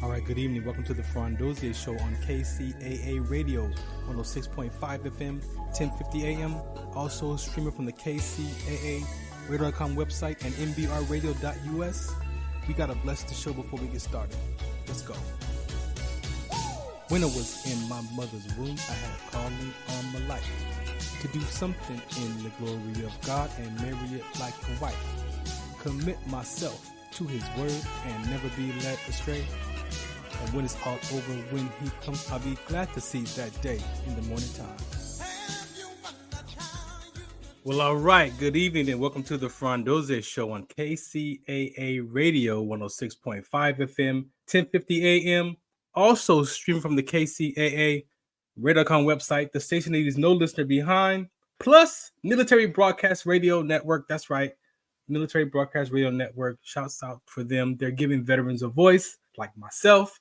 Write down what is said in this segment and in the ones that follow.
All right, good evening. Welcome to the Farron Dozier Show on KCAA Radio, 106.5 FM, 1050 AM. Also streaming from the KCAA Radio.com website and MBR We got to bless the show before we get started. Let's go. When I was in my mother's womb, I had a calling on my life to do something in the glory of God and marry it like a wife. Commit myself to his word and never be led astray. And when it's all over, when he comes, I'll be glad to see that day in the morning time. Well, all right. Good evening and welcome to the Farron Dozier Show on KCAA Radio, 106.5 FM, 1050 AM. Also streaming from the KCAA Radio.com website. The station leaves no listener behind. Plus, Military Broadcast Radio Network. That's right. Military Broadcast Radio Network. Shouts out for them. They're giving veterans a voice, like myself.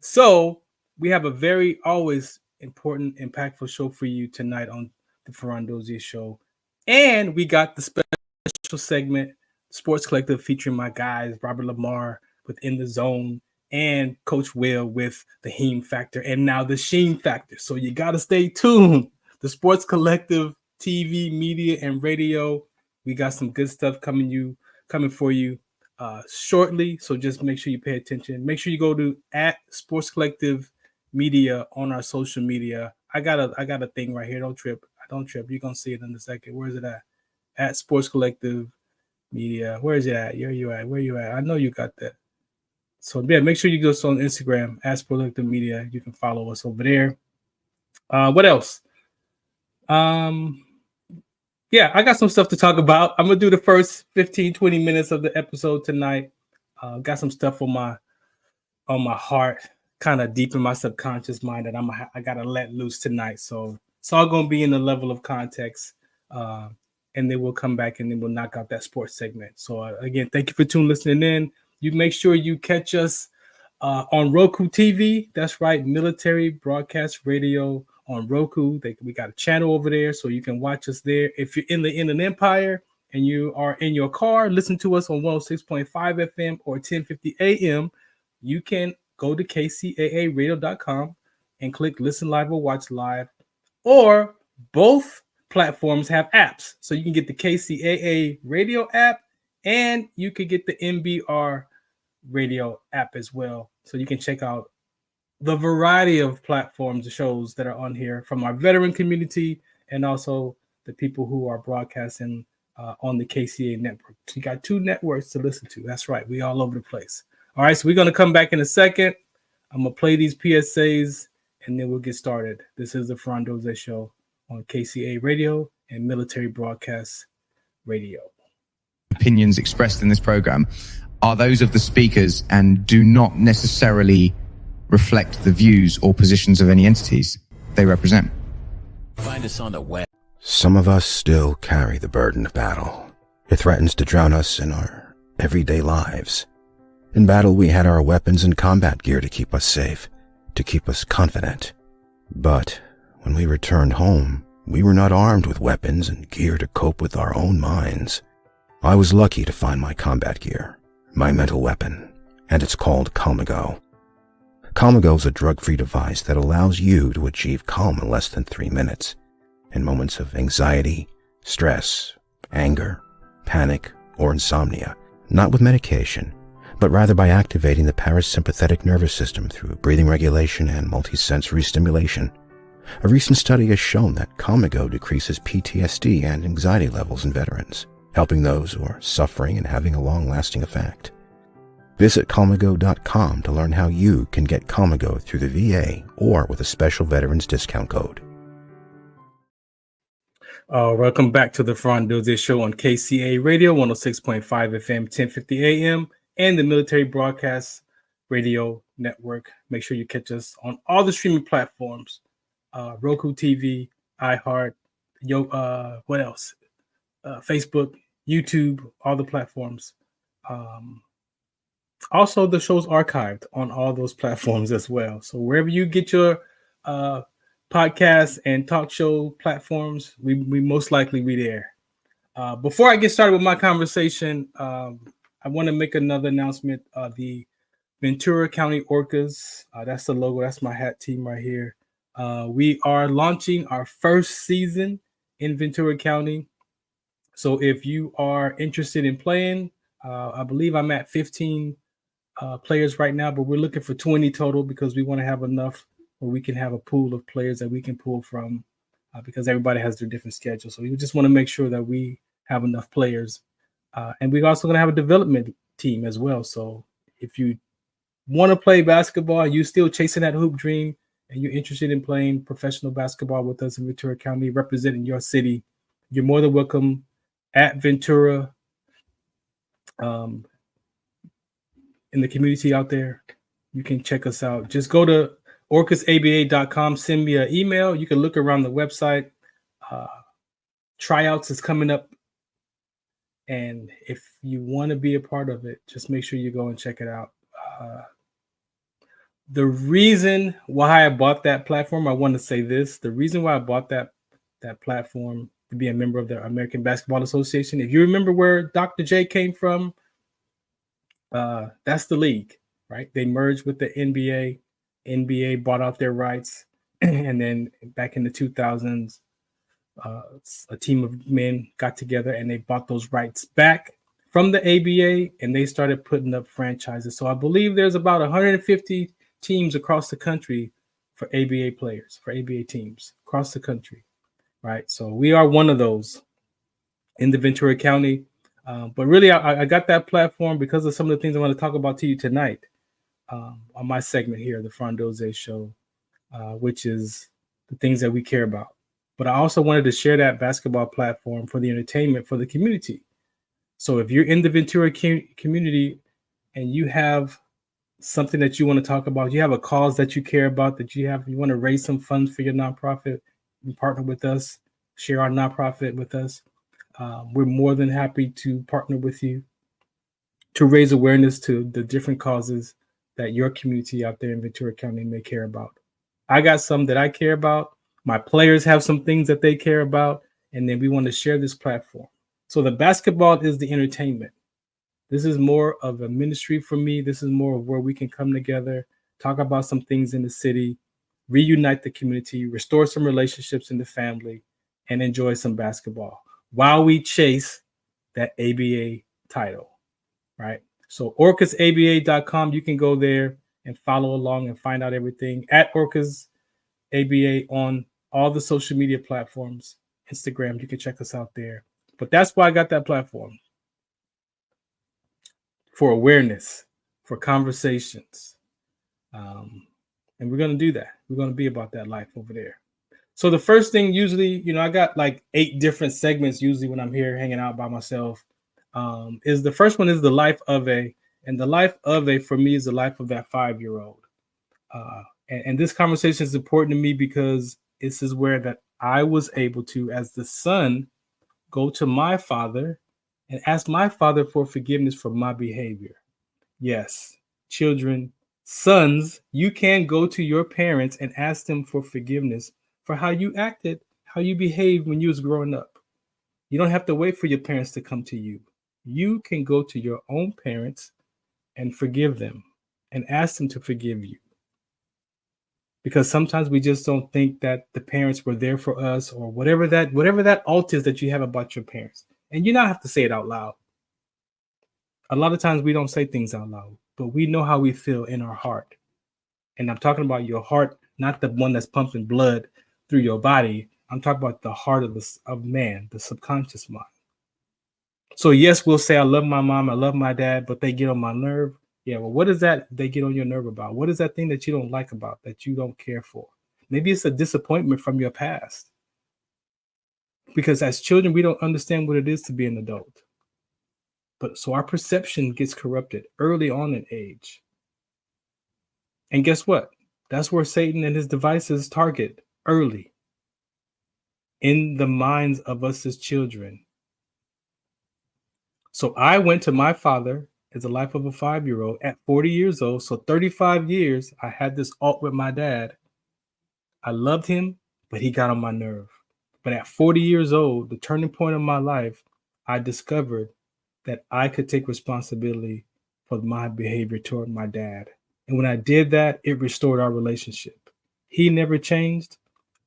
So we have a very always important, impactful show for you tonight on the Farron Dozier Show. And we got the special segment, Sports Collective, featuring my guys, Robert Lamar with In the Zone and Coach Will with the Heem Factor and now the Sheen Factor. So you got to stay tuned. The Sports Collective, TV, media, and radio. We got some good stuff coming for you shortly. So just make sure you pay attention. Make sure you go to @Sports Collective Media on our social media. I got a thing right here. Don't trip. You're gonna see it in a second. Where is it at? @Sports Collective Media. Where is it at? Where you at? I know you got that. So yeah, make sure you go on Instagram @Sports Collective Media. You can follow us over there. What else? Yeah, I got some stuff to talk about. I'm going to do the first 15, 20 minutes of the episode tonight. Got some stuff on my heart, kind of deep in my subconscious mind that I got to let loose tonight. So it's all going to be in the level of context. And then we'll come back and then we'll knock out that sports segment. So again, thank you for listening in. You make sure you catch us on Roku TV. That's right, Military Broadcast Radio on Roku. We got a channel over there, so you can watch us there. If you're in the Inland Empire and you are in your car, listen to us on 106.5 FM or 1050 AM, you can go to KCAAradio.com and click Listen Live or Watch Live. Or both platforms have apps. So you can get the KCAA Radio app and you can get the MBR Radio app as well. So you can check out the variety of platforms and shows that are on here from our veteran community and also the people who are broadcasting on the KCA network. So you got two networks to listen to. That's right. We all over the place. All right. So we're going to come back in a second. I'm going to play these PSAs and then we'll get started. This is the Farron Dozier Show on KCA Radio and Military Broadcast Radio. Opinions expressed in this program are those of the speakers and do not necessarily reflect the views or positions of any entities they represent. Find us on the web. Some of us still carry the burden of battle. It threatens to drown us in our everyday lives. In battle, we had our weapons and combat gear to keep us safe, to keep us confident. But when we returned home, we were not armed with weapons and gear to cope with our own minds. I was lucky to find my combat gear, my mental weapon, and it's called Calmago. Calmago is a drug-free device that allows you to achieve calm in less than 3 minutes in moments of anxiety, stress, anger, panic, or insomnia, not with medication, but rather by activating the parasympathetic nervous system through breathing regulation and multisensory stimulation. A recent study has shown that Calmago decreases PTSD and anxiety levels in veterans, helping those who are suffering and having a long-lasting effect. Visit Calmago.com to learn how you can get Calmago through the VA or with a special veterans discount code. Welcome back to the Farron Dozier Show on KCA Radio, 106.5 FM, 1050 AM, and the Military Broadcast Radio Network. Make sure you catch us on all the streaming platforms, Roku TV, iHeart, what else? Facebook, YouTube, all the platforms. Also, the show's archived on all those platforms as well. So wherever you get your podcast and talk show platforms, we most likely be there. Before I get started with my conversation, I want to make another announcement. The Ventura County Orcas. That's the logo. That's my hat team right here. We are launching our first season in Ventura County. So if you are interested in playing, I believe I'm at 15 players right now, but we're looking for 20 total because we want to have enough where we can have a pool of players that we can pull from because everybody has their different schedules. So we just want to make sure that we have enough players. And we're also going to have a development team as well. So if you want to play basketball and you're still chasing that hoop dream and you're interested in playing professional basketball with us in Ventura County, representing your city, you're more than welcome at Ventura in the community out there. You can check us out. Just go to orcasaba.com, send me an email. You can look around the website. Tryouts is coming up. And if you want to be a part of it, just make sure you go and check it out. The reason why I bought that platform, I want to say this. The reason why I bought that platform to be a member of the American Basketball Association, if you remember where Dr. J came from, that's the league, right? They merged with the NBA. NBA bought out their rights. And then back in the 2000s, a team of men got together and they bought those rights back from the ABA and they started putting up franchises. So I believe there's about 150 teams across the country for ABA players, for ABA teams across the country, right? So we are one of those in the Ventura County. But really, I got that platform because of some of the things I want to talk about to you tonight on my segment here, the Farron Dozier Show, which is the things that we care about. But I also wanted to share that basketball platform for the entertainment for the community. So if you're in the Ventura community and you have something that you want to talk about, you have a cause that you care about, that you want to raise some funds for your nonprofit, you partner with us, share our nonprofit with us. We're more than happy to partner with you to raise awareness to the different causes that your community out there in Ventura County may care about. I got some that I care about. My players have some things that they care about, and then we want to share this platform. So the basketball is the entertainment. This is more of a ministry for me. This is more of where we can come together, talk about some things in the city, reunite the community, restore some relationships in the family, and enjoy some basketball while we chase that ABA title, right? So orcasaba.com, you can go there and follow along and find out everything at orcasaba on all the social media platforms. Instagram, you can check us out there. But that's why I got that platform. For awareness, for conversations. And we're going to do that. We're going to be about that life over there. So the first thing usually, I got like 8 different segments usually when I'm here hanging out by myself. Is the first one is the life of a, and the life of a for me is the life of that 5-year-old. And this conversation is important to me because this is where that I was able to, as the son, go to my father and ask my father for forgiveness for my behavior. Yes, children, sons, you can go to your parents and ask them for forgiveness for how you acted, how you behaved when you was growing up. You don't have to wait for your parents to come to you. You can go to your own parents and forgive them and ask them to forgive you. Because sometimes we just don't think that the parents were there for us or whatever that alt is that you have about your parents. And you don't have to say it out loud. A lot of times we don't say things out loud, but we know how we feel in our heart. And I'm talking about your heart, not the one that's pumping blood through your body. I'm talking about the heart of man, the subconscious mind. So yes, we'll say, I love my mom, I love my dad, but they get on my nerve. Yeah, well, what is that they get on your nerve about? What is that thing that you don't like about, that you don't care for? Maybe it's a disappointment from your past. Because as children, we don't understand what it is to be an adult. But so our perception gets corrupted early on in age. And guess what? That's where Satan and his devices target early in the minds of us as children. So I went to my father as the life of a 5-year-old at 40 years old. So 35 years, I had this alt with my dad. I loved him, but he got on my nerve. But at 40 years old, the turning point of my life, I discovered that I could take responsibility for my behavior toward my dad. And when I did that, it restored our relationship. He never changed.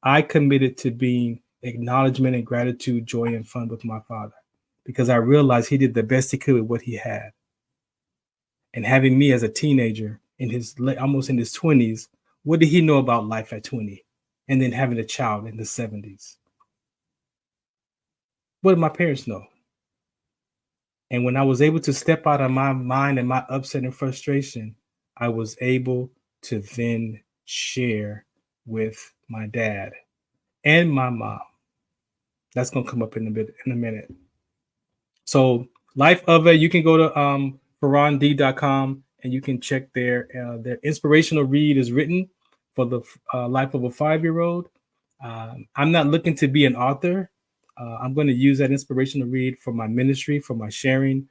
I committed to being acknowledgement and gratitude, joy, and fun with my father, because I realized he did the best he could with what he had. And having me as a teenager almost in his 20s, what did he know about life at 20? And then having a child in the 70s. What did my parents know? And when I was able to step out of my mind and my upset and frustration, I was able to then share with my dad and my mom. That's going to come up in a minute. So Life of it, you can go to farrond.com and you can check their inspirational read is written for the life of a 5-year-old. I'm not looking to be an author. I'm going to use that inspirational read for my ministry, for my sharing.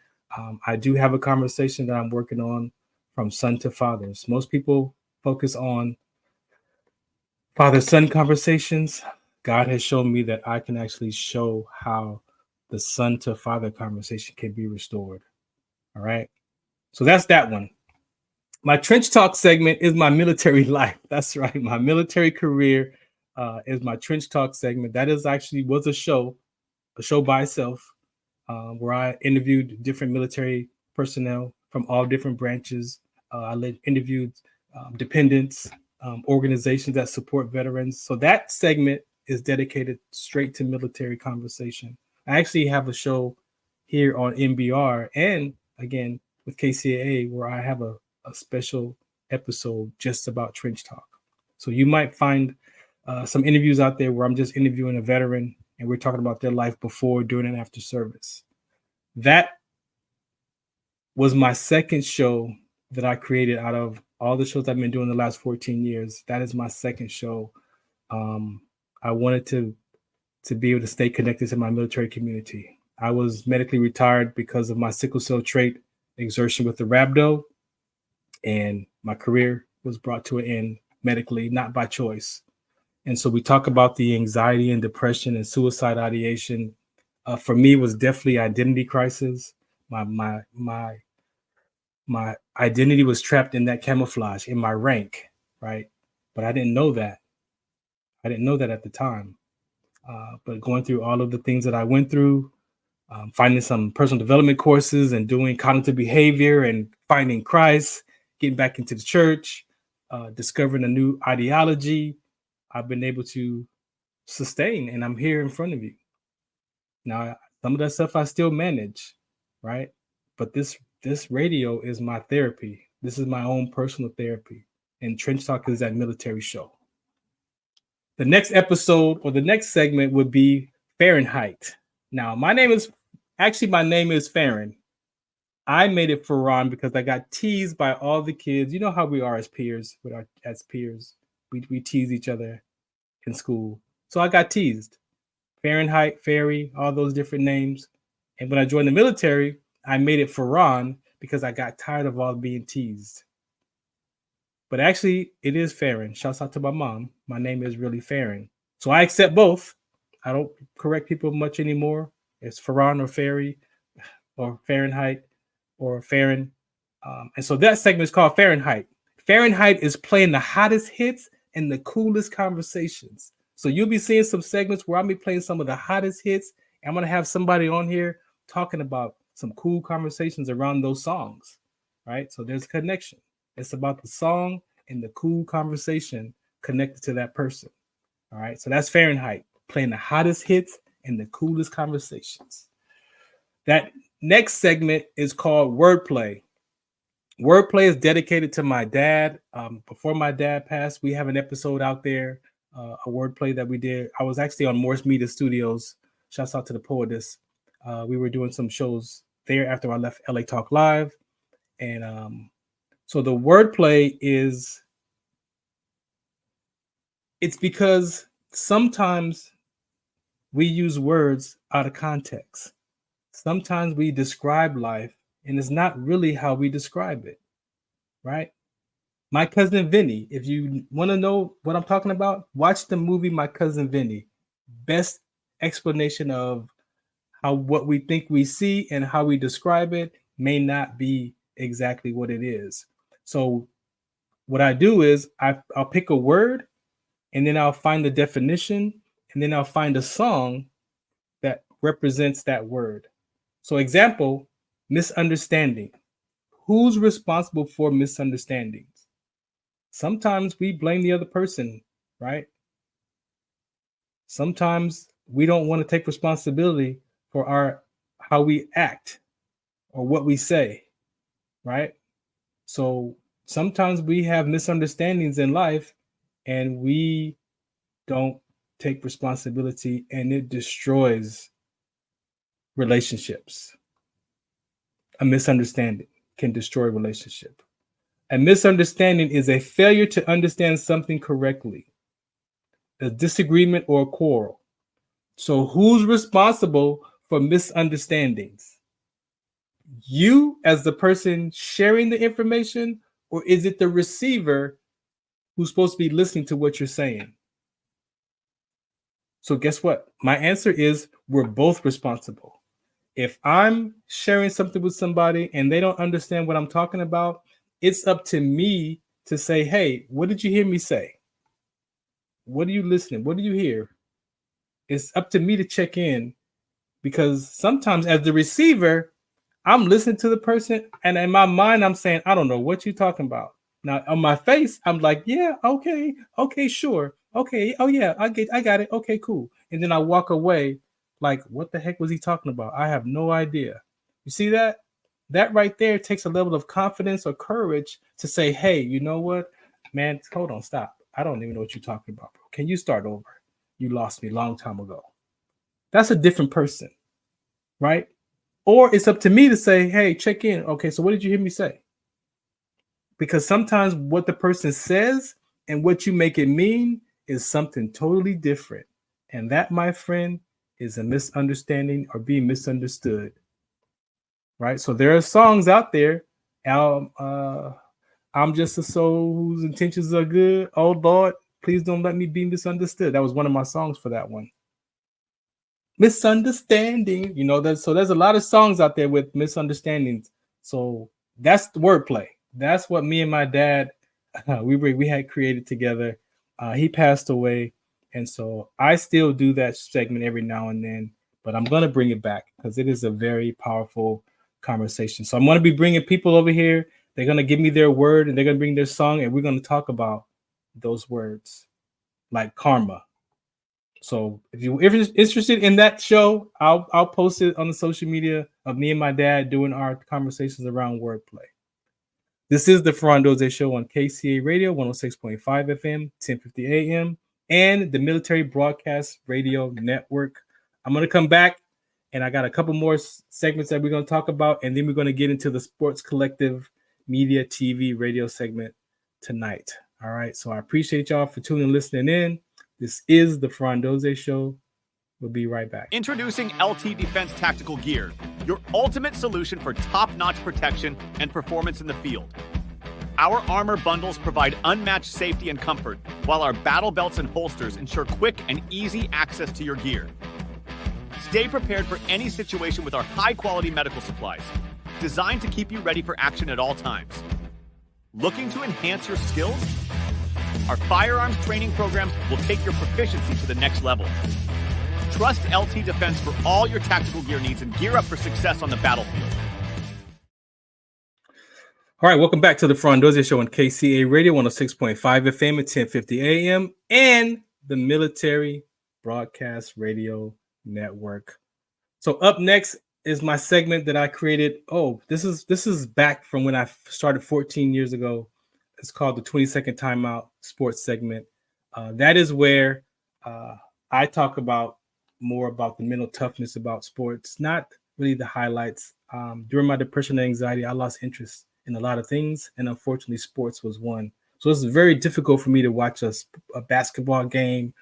I do have a conversation that I'm working on from son to fathers. Most people focus on father-son conversations. God has shown me that I can actually show how the son to father conversation can be restored. All right. So that's that one. My trench talk segment is my military life. That's right. My military career is my trench talk segment. That is actually was a show by itself where I interviewed different military personnel from all different branches. I interviewed dependents, organizations that support veterans. So that segment is dedicated straight to military conversation. I actually have a show here on MBR and again with KCAA where I have a special episode just about trench talk. So you might find some interviews out there where I'm just interviewing a veteran and we're talking about their life before, during, and after service. That was my second show that I created out of all the shows I've been doing the last 14 years. That is my second show. I wanted to be able to stay connected to my military community. I was medically retired because of my sickle cell trait exertion with the rhabdo, and my career was brought to an end medically, not by choice. And so we talk about the anxiety and depression and suicide ideation. For me, it was definitely identity crisis. My identity was trapped in that camouflage, in my rank, right? But I didn't know that. I didn't know that at the time. But going through all of the things that I went through, finding some personal development courses and doing cognitive behavior and finding Christ, getting back into the church, discovering a new ideology, I've been able to sustain, and I'm here in front of you. Now, some of that stuff I still manage, right? But this radio is my therapy. This is my own personal therapy. And Trench Talk is that military show. The next episode or the next segment would be Fahrenheit. Now, my name is Farron. I made it Farron because I got teased by all the kids. You know how we are as peers, as peers. We tease each other in school. So I got teased. Fahrenheit, Fairy, all those different names. And when I joined the military, I made it Farron because I got tired of all being teased. But actually, it is Farron. Shouts out to my mom. My name is really Farron. So I accept both. I don't correct people much anymore. It's Farron or Fairy or Fahrenheit or Farron. And so that segment is called Fahrenheit. Fahrenheit is playing the hottest hits and the coolest conversations. So you'll be seeing some segments where I'll be playing some of the hottest hits. I'm going to have somebody on here talking about some cool conversations around those songs, right? So there's a connection. It's about the song and the cool conversation connected to that person. All right. So that's Fahrenheit, playing the hottest hits and the coolest conversations. That next segment is called Wordplay. Wordplay is dedicated to my dad. Before my dad passed, we have an episode out there, a wordplay that we did. I was actually on Morse Media Studios. Shouts out to the poetess. We were doing some shows there after I left LA Talk Live. And so the wordplay it's because sometimes we use words out of context. Sometimes we describe life and it's not really how we describe it, right? My Cousin Vinny, if you want to know what I'm talking about, watch the movie My Cousin Vinny. Best explanation of how what we think we see and how we describe it may not be exactly what it is. So what I do is I'll pick a word, and then I'll find the definition, and then I'll find a song that represents that word. So example, misunderstanding. Who's responsible for misunderstandings? Sometimes we blame the other person, right? Sometimes we don't want to take responsibility for how we act or what we say, right? So sometimes we have misunderstandings in life and we don't take responsibility, and it destroys relationships. A misunderstanding can destroy a relationship. A misunderstanding is a failure to understand something correctly, a disagreement or a quarrel. So who's responsible for misunderstandings? You as the person sharing the information, or is it the receiver who's supposed to be listening to what you're saying? So guess what? My answer is we're both responsible. If I'm sharing something with somebody and they don't understand what I'm talking about, it's up to me to say, hey, what did you hear me say? What are you listening? What do you hear? It's up to me to check in, because sometimes as the receiver, I'm listening to the person, and in my mind, I'm saying, I don't know what you're talking about. Now, on my face, I'm like, yeah, okay, sure. Okay, oh yeah, I got it. Okay, cool. And then I walk away like, what the heck was he talking about? I have no idea. You see that? That right there takes a level of confidence or courage to say, hey, you know what, man, hold on, stop. I don't even know what you're talking about, bro. Can you start over? You lost me a long time ago. That's a different person, right? Or it's up to me to say, hey, check in. Okay, so what did you hear me say? Because sometimes what the person says and what you make it mean is something totally different. And that, my friend, is a misunderstanding or being misunderstood, right? So there are songs out there. I'm just a soul whose intentions are good. Oh, Lord, please don't let me be misunderstood. That was one of my songs for that one. Misunderstanding, so there's a lot of songs out there with misunderstandings. So that's the wordplay. That's what me and my dad, we had created together. He passed away. And so I still do that segment every now and then, but I'm going to bring it back because it is a very powerful conversation. So I'm going to be bringing people over here. They're going to give me their word and they're going to bring their song, and we're going to talk about those words like karma. So if you're interested in that show, I'll post it on the social media of me and my dad doing our conversations around wordplay. This is the Farron Dozier Show on KCAA Radio, 106.5 FM, 1050 AM, and the Military Broadcast Radio Network. I'm going to come back, and I got a couple more segments that we're going to talk about, and then we're going to get into the Sports Collective Media TV Radio segment tonight. All right, so I appreciate y'all for tuning and listening in. This is the Farron Dozier Show. We'll be right back. Introducing LT Defense Tactical Gear, your ultimate solution for top-notch protection and performance in the field. Our armor bundles provide unmatched safety and comfort, while our battle belts and holsters ensure quick and easy access to your gear. Stay prepared for any situation with our high-quality medical supplies, designed to keep you ready for action at all times. Looking to enhance your skills? Our firearms training programs will take your proficiency to the next level. Trust LT Defense for all your tactical gear needs and gear up for success on the battlefield. All right, welcome back to the Farron Dozier Show on KCAA Radio, 106.5 FM at 1050 AM and the Military Broadcast Radio Network. So up next is my segment that I created. Oh, this is back from when I started 14 years ago. It's called the 20-second timeout sports segment. That is where I talk about more about the mental toughness about sports, not really the highlights. During my depression and anxiety, I lost interest in a lot of things, and unfortunately, sports was one. So it's very difficult for me to watch a basketball game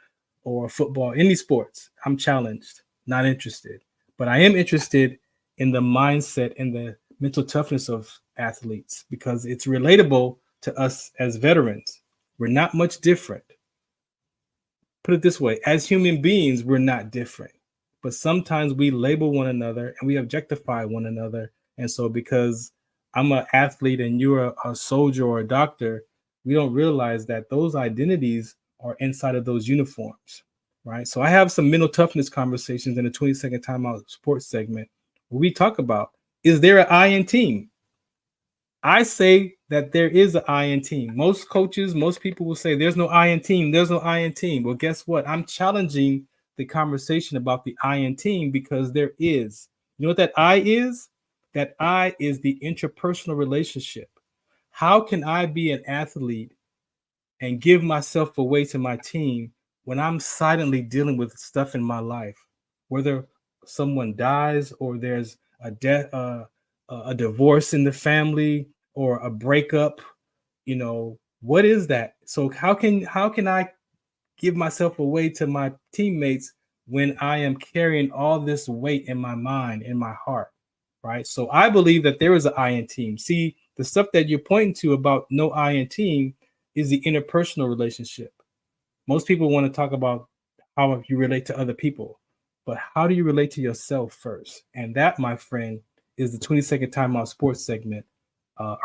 or football, any sports. I'm challenged, not interested. But I am interested in the mindset and the mental toughness of athletes because it's relatable to us as veterans. We're not much different. Put it this way, as human beings, we're not different. But sometimes we label one another and we objectify one another. And so because I'm an athlete and you're a soldier or a doctor, we don't realize that those identities are inside of those uniforms, right? So I have some mental toughness conversations in the 20-second timeout sports segment where we talk about, is there an I in team? I say that there is an I in team. Most coaches, most people will say there's no I in team. There's no I in team. Well, guess what? I'm challenging the conversation about the I in team because there is. You know what that I is? That I is the interpersonal relationship. How can I be an athlete and give myself away to my team when I'm silently dealing with stuff in my life, whether someone dies or there's a death, a divorce in the family or a breakup? You know, what is that? So how can I give myself away to my teammates when I am carrying all this weight in my mind, in my heart, right? So I believe that there is an I in team. See, the stuff that you're pointing to about no I in team is the interpersonal relationship. Most people want to talk about how you relate to other people, but how do you relate to yourself first? And that, my friend, is the 20-second timeout sports segment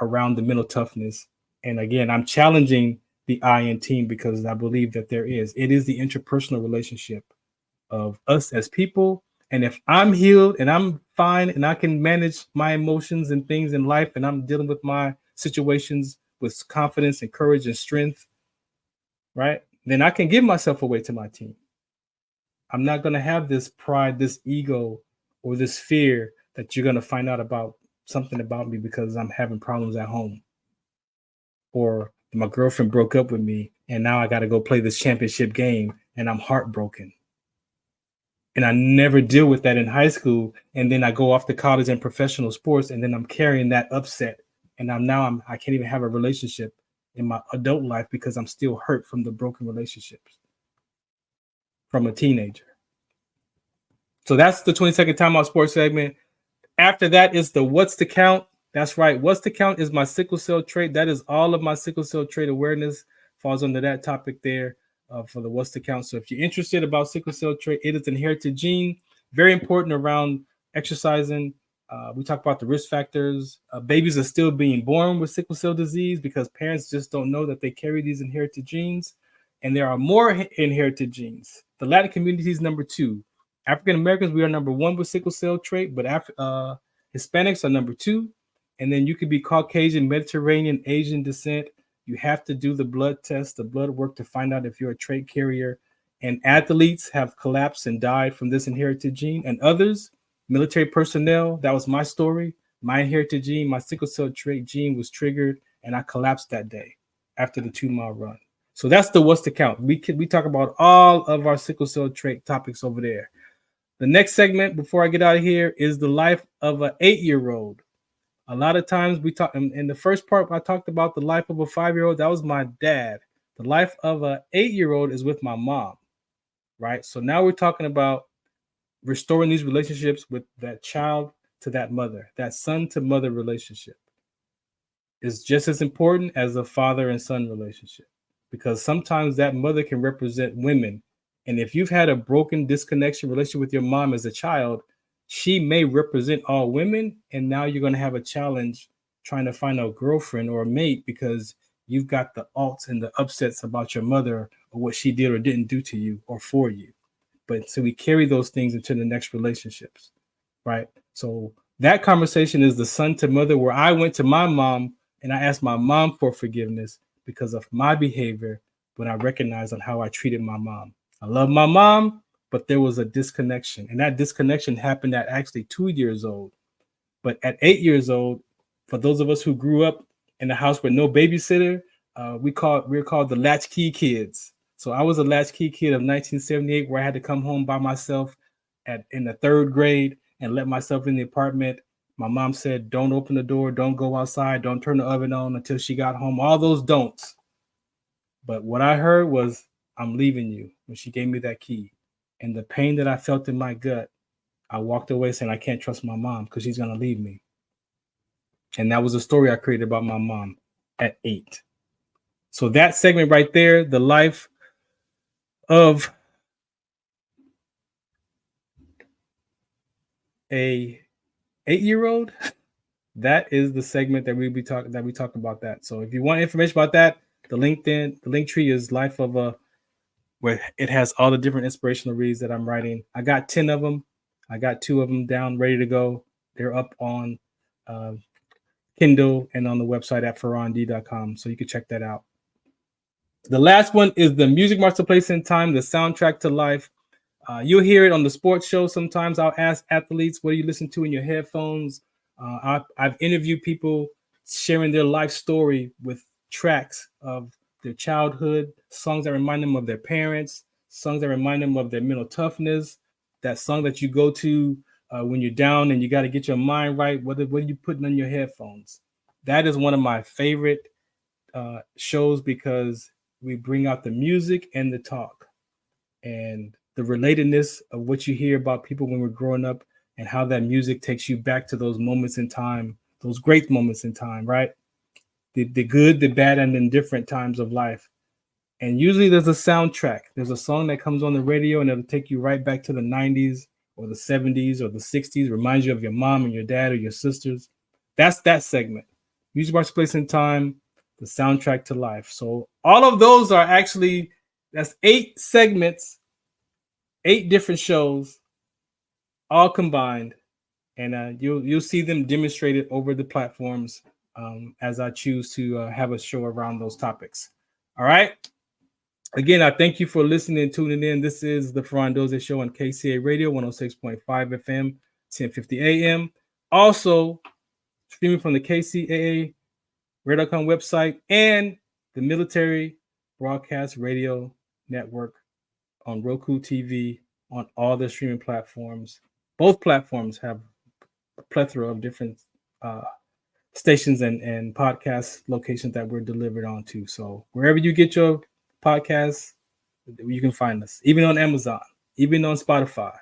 around the mental toughness. And again, I'm challenging the I in team because I believe that there is. It is the interpersonal relationship of us as people. And if I'm healed and I'm fine and I can manage my emotions and things in life and I'm dealing with my situations with confidence and courage and strength, right, then I can give myself away to my team. I'm not going to have this pride, this ego, or this fear that you're going to find out about something about me because I'm having problems at home. Or my girlfriend broke up with me and now I got to go play this championship game and I'm heartbroken. And I never deal with that in high school. And then I go off to college and professional sports and then I'm carrying that upset. And I can't even have a relationship in my adult life because I'm still hurt from the broken relationships from a teenager. So that's the 20-second timeout sports segment. After that is the what's the count. That's right. What's the count is my sickle cell trait. That is all of my sickle cell trait awareness falls under that topic there for the what's the count. So if you're interested about sickle cell trait, it is an inherited gene. Very important around exercising. We talk about the risk factors. Babies are still being born with sickle cell disease because parents just don't know that they carry these inherited genes. And there are more inherited genes. The Latin community is number 2. African Americans, we are number 1 with sickle cell trait, but Hispanics are number 2. And then you could be Caucasian, Mediterranean, Asian descent. You have to do the blood test, the blood work to find out if you're a trait carrier. And athletes have collapsed and died from this inherited gene. And others, military personnel, that was my story. My inherited gene, my sickle cell trait gene was triggered and I collapsed that day after the 2-mile run. So that's the what's the count. We talk about all of our sickle cell trait topics over there. The next segment before I get out of here is the life of an 8-year-old. A lot of times we talk in the first part, I talked about the life of a 5-year-old. That was my dad. The life of an 8-year-old is with my mom, right? So now we're talking about restoring these relationships with that child to that mother. That son to mother relationship is just as important as a father and son relationship because sometimes that mother can represent women. And if you've had a broken disconnection relationship with your mom as a child, she may represent all women. And now you're going to have a challenge trying to find a girlfriend or a mate because you've got the alts and the upsets about your mother or what she did or didn't do to you or for you. But so we carry those things into the next relationships, right? So that conversation is the son to mother where I went to my mom and I asked my mom for forgiveness because of my behavior when I recognized on how I treated my mom. I love my mom, but there was a disconnection. And that disconnection happened at actually 2 years old. But at 8 years old, for those of us who grew up in a house with no babysitter, we're called the latchkey kids. So I was a latchkey kid of 1978 where I had to come home by myself in the 3rd grade and let myself in the apartment. My mom said, don't open the door, don't go outside, don't turn the oven on until she got home. All those don'ts. But what I heard was, I'm leaving you, when she gave me that key. And the pain that I felt in my gut, I walked away saying, I can't trust my mom because she's going to leave me. And that was a story I created about my mom at 8. So that segment right there, the life of a 8-year-old, that is the segment that we talk about that. So if you want information about that, The link tree is Life of a, where it has all the different inspirational reads that I'm writing. I got 10 of them. I got 2 of them down, ready to go. They're up on Kindle and on the website at farrond.com, so you can check that out. The last one is the Music Marks the Place in Time, the soundtrack to life. You'll hear it on the sports show sometimes. I'll ask athletes, what do you listen to in your headphones? I've interviewed people sharing their life story with tracks of their childhood, songs that remind them of their parents, songs that remind them of their mental toughness, that song that you go to when you're down and you got to get your mind right. What are you putting on your headphones? That is one of my favorite shows because we bring out the music and the talk and the relatedness of what you hear about people when we're growing up and how that music takes you back to those moments in time, those great moments in time, right? The good, the bad, and indifferent times of life. And usually there's a soundtrack. There's a song that comes on the radio and it'll take you right back to the 90s or the 70s or the 60s, reminds you of your mom and your dad or your sisters. That's that segment. Music Marks the Place in Time, the soundtrack to life. So all of those are actually, that's 8 segments, 8 different shows, all combined. And you'll see them demonstrated over the platforms as I choose to have a show around those topics. All right. Again, I thank you for listening and tuning in. This is the Farron Dozier Show on KCAA Radio, 106.5 FM, 1050 AM. Also, streaming from the KCAA Radio.com website and the Military Broadcast Radio Network on Roku TV, on all the streaming platforms. Both platforms have a plethora of different stations and podcast locations that we're delivered onto. So wherever you get your podcasts, you can find us. Even on Amazon, even on Spotify,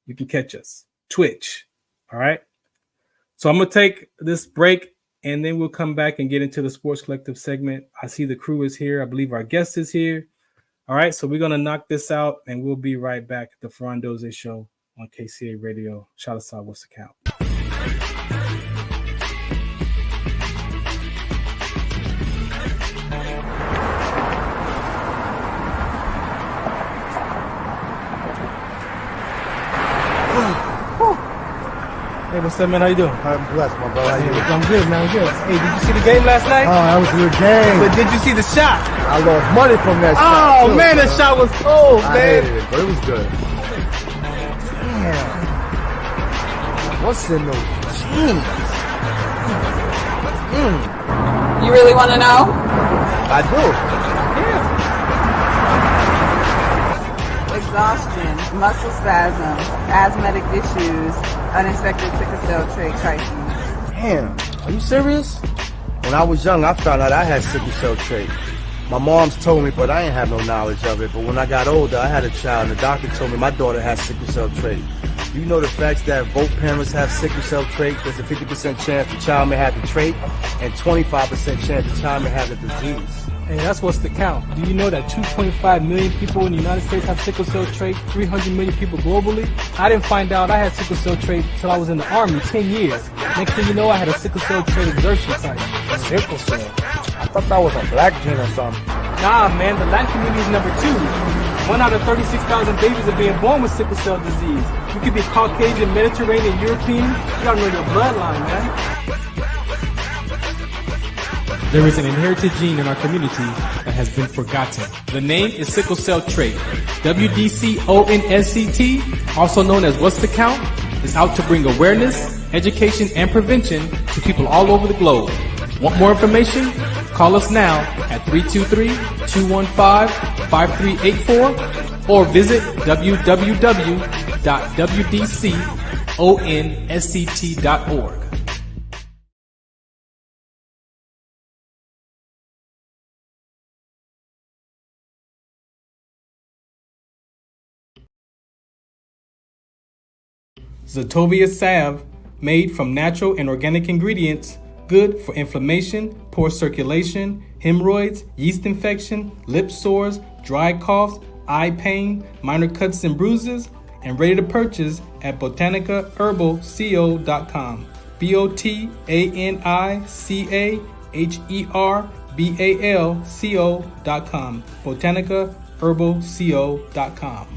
you can catch us. Twitch. All right. So I'm going to take this break and then we'll come back and get into the Sports Collective segment. I see the crew is here. I believe our guest is here. All right. So we're going to knock this out and we'll be right back at the Farron Dozier Show on KCAA Radio. Shout out to what's the count. Hey, what's up, man? How you doing? I'm blessed, my brother. How you doing? I'm good, man. I'm good. Hey, did you see the game last night? Oh, that was a good game. But did you see the shot? I lost money from that shot. Oh, man, that shot was cold, I man. hated it, but it was good. Damn. What's in those jeans? You really want to know? I do. Exhaustion, muscle spasms, asthmatic issues, unexpected sickle cell trait crises. Damn. Are you serious? When I was young, I found out I had sickle cell trait. My mom's told me, but I ain't have no knowledge of it. But when I got older, I had a child, and the doctor told me my daughter has sickle cell trait. You know the facts that both parents have sickle cell trait? There's a 50% chance the child may have the trait, and 25% chance the child may have the disease. Hey, that's what's the count. Do you know that 2.5 million people in the United States have sickle cell trait, 300 million people globally? I didn't find out I had sickle cell trait until I was in the Army, 10 years. Next thing you know, I had a sickle cell trait exertion site. Sickle cell? I thought that was a black gene or something. Nah, man, the Latin community is number 2. 1 out of 36,000 babies are being born with sickle cell disease. You could be Caucasian, Mediterranean, European. You gotta know your bloodline, man. There is an inherited gene in our community that has been forgotten. The name is sickle cell trait. WDCONSCT, also known as What's the Count, is out to bring awareness, education, and prevention to people all over the globe. Want more information? Call us now at 323-215-5384 or visit www.wdconsct.org. Zetovia salve, made from natural and organic ingredients, good for inflammation, poor circulation, hemorrhoids, yeast infection, lip sores, dry coughs, eye pain, minor cuts and bruises, and ready to purchase at botanicaherbalco.com. BOTANICAHERBALCO.com. BALCO.com. BotanicaHerbalCO.com.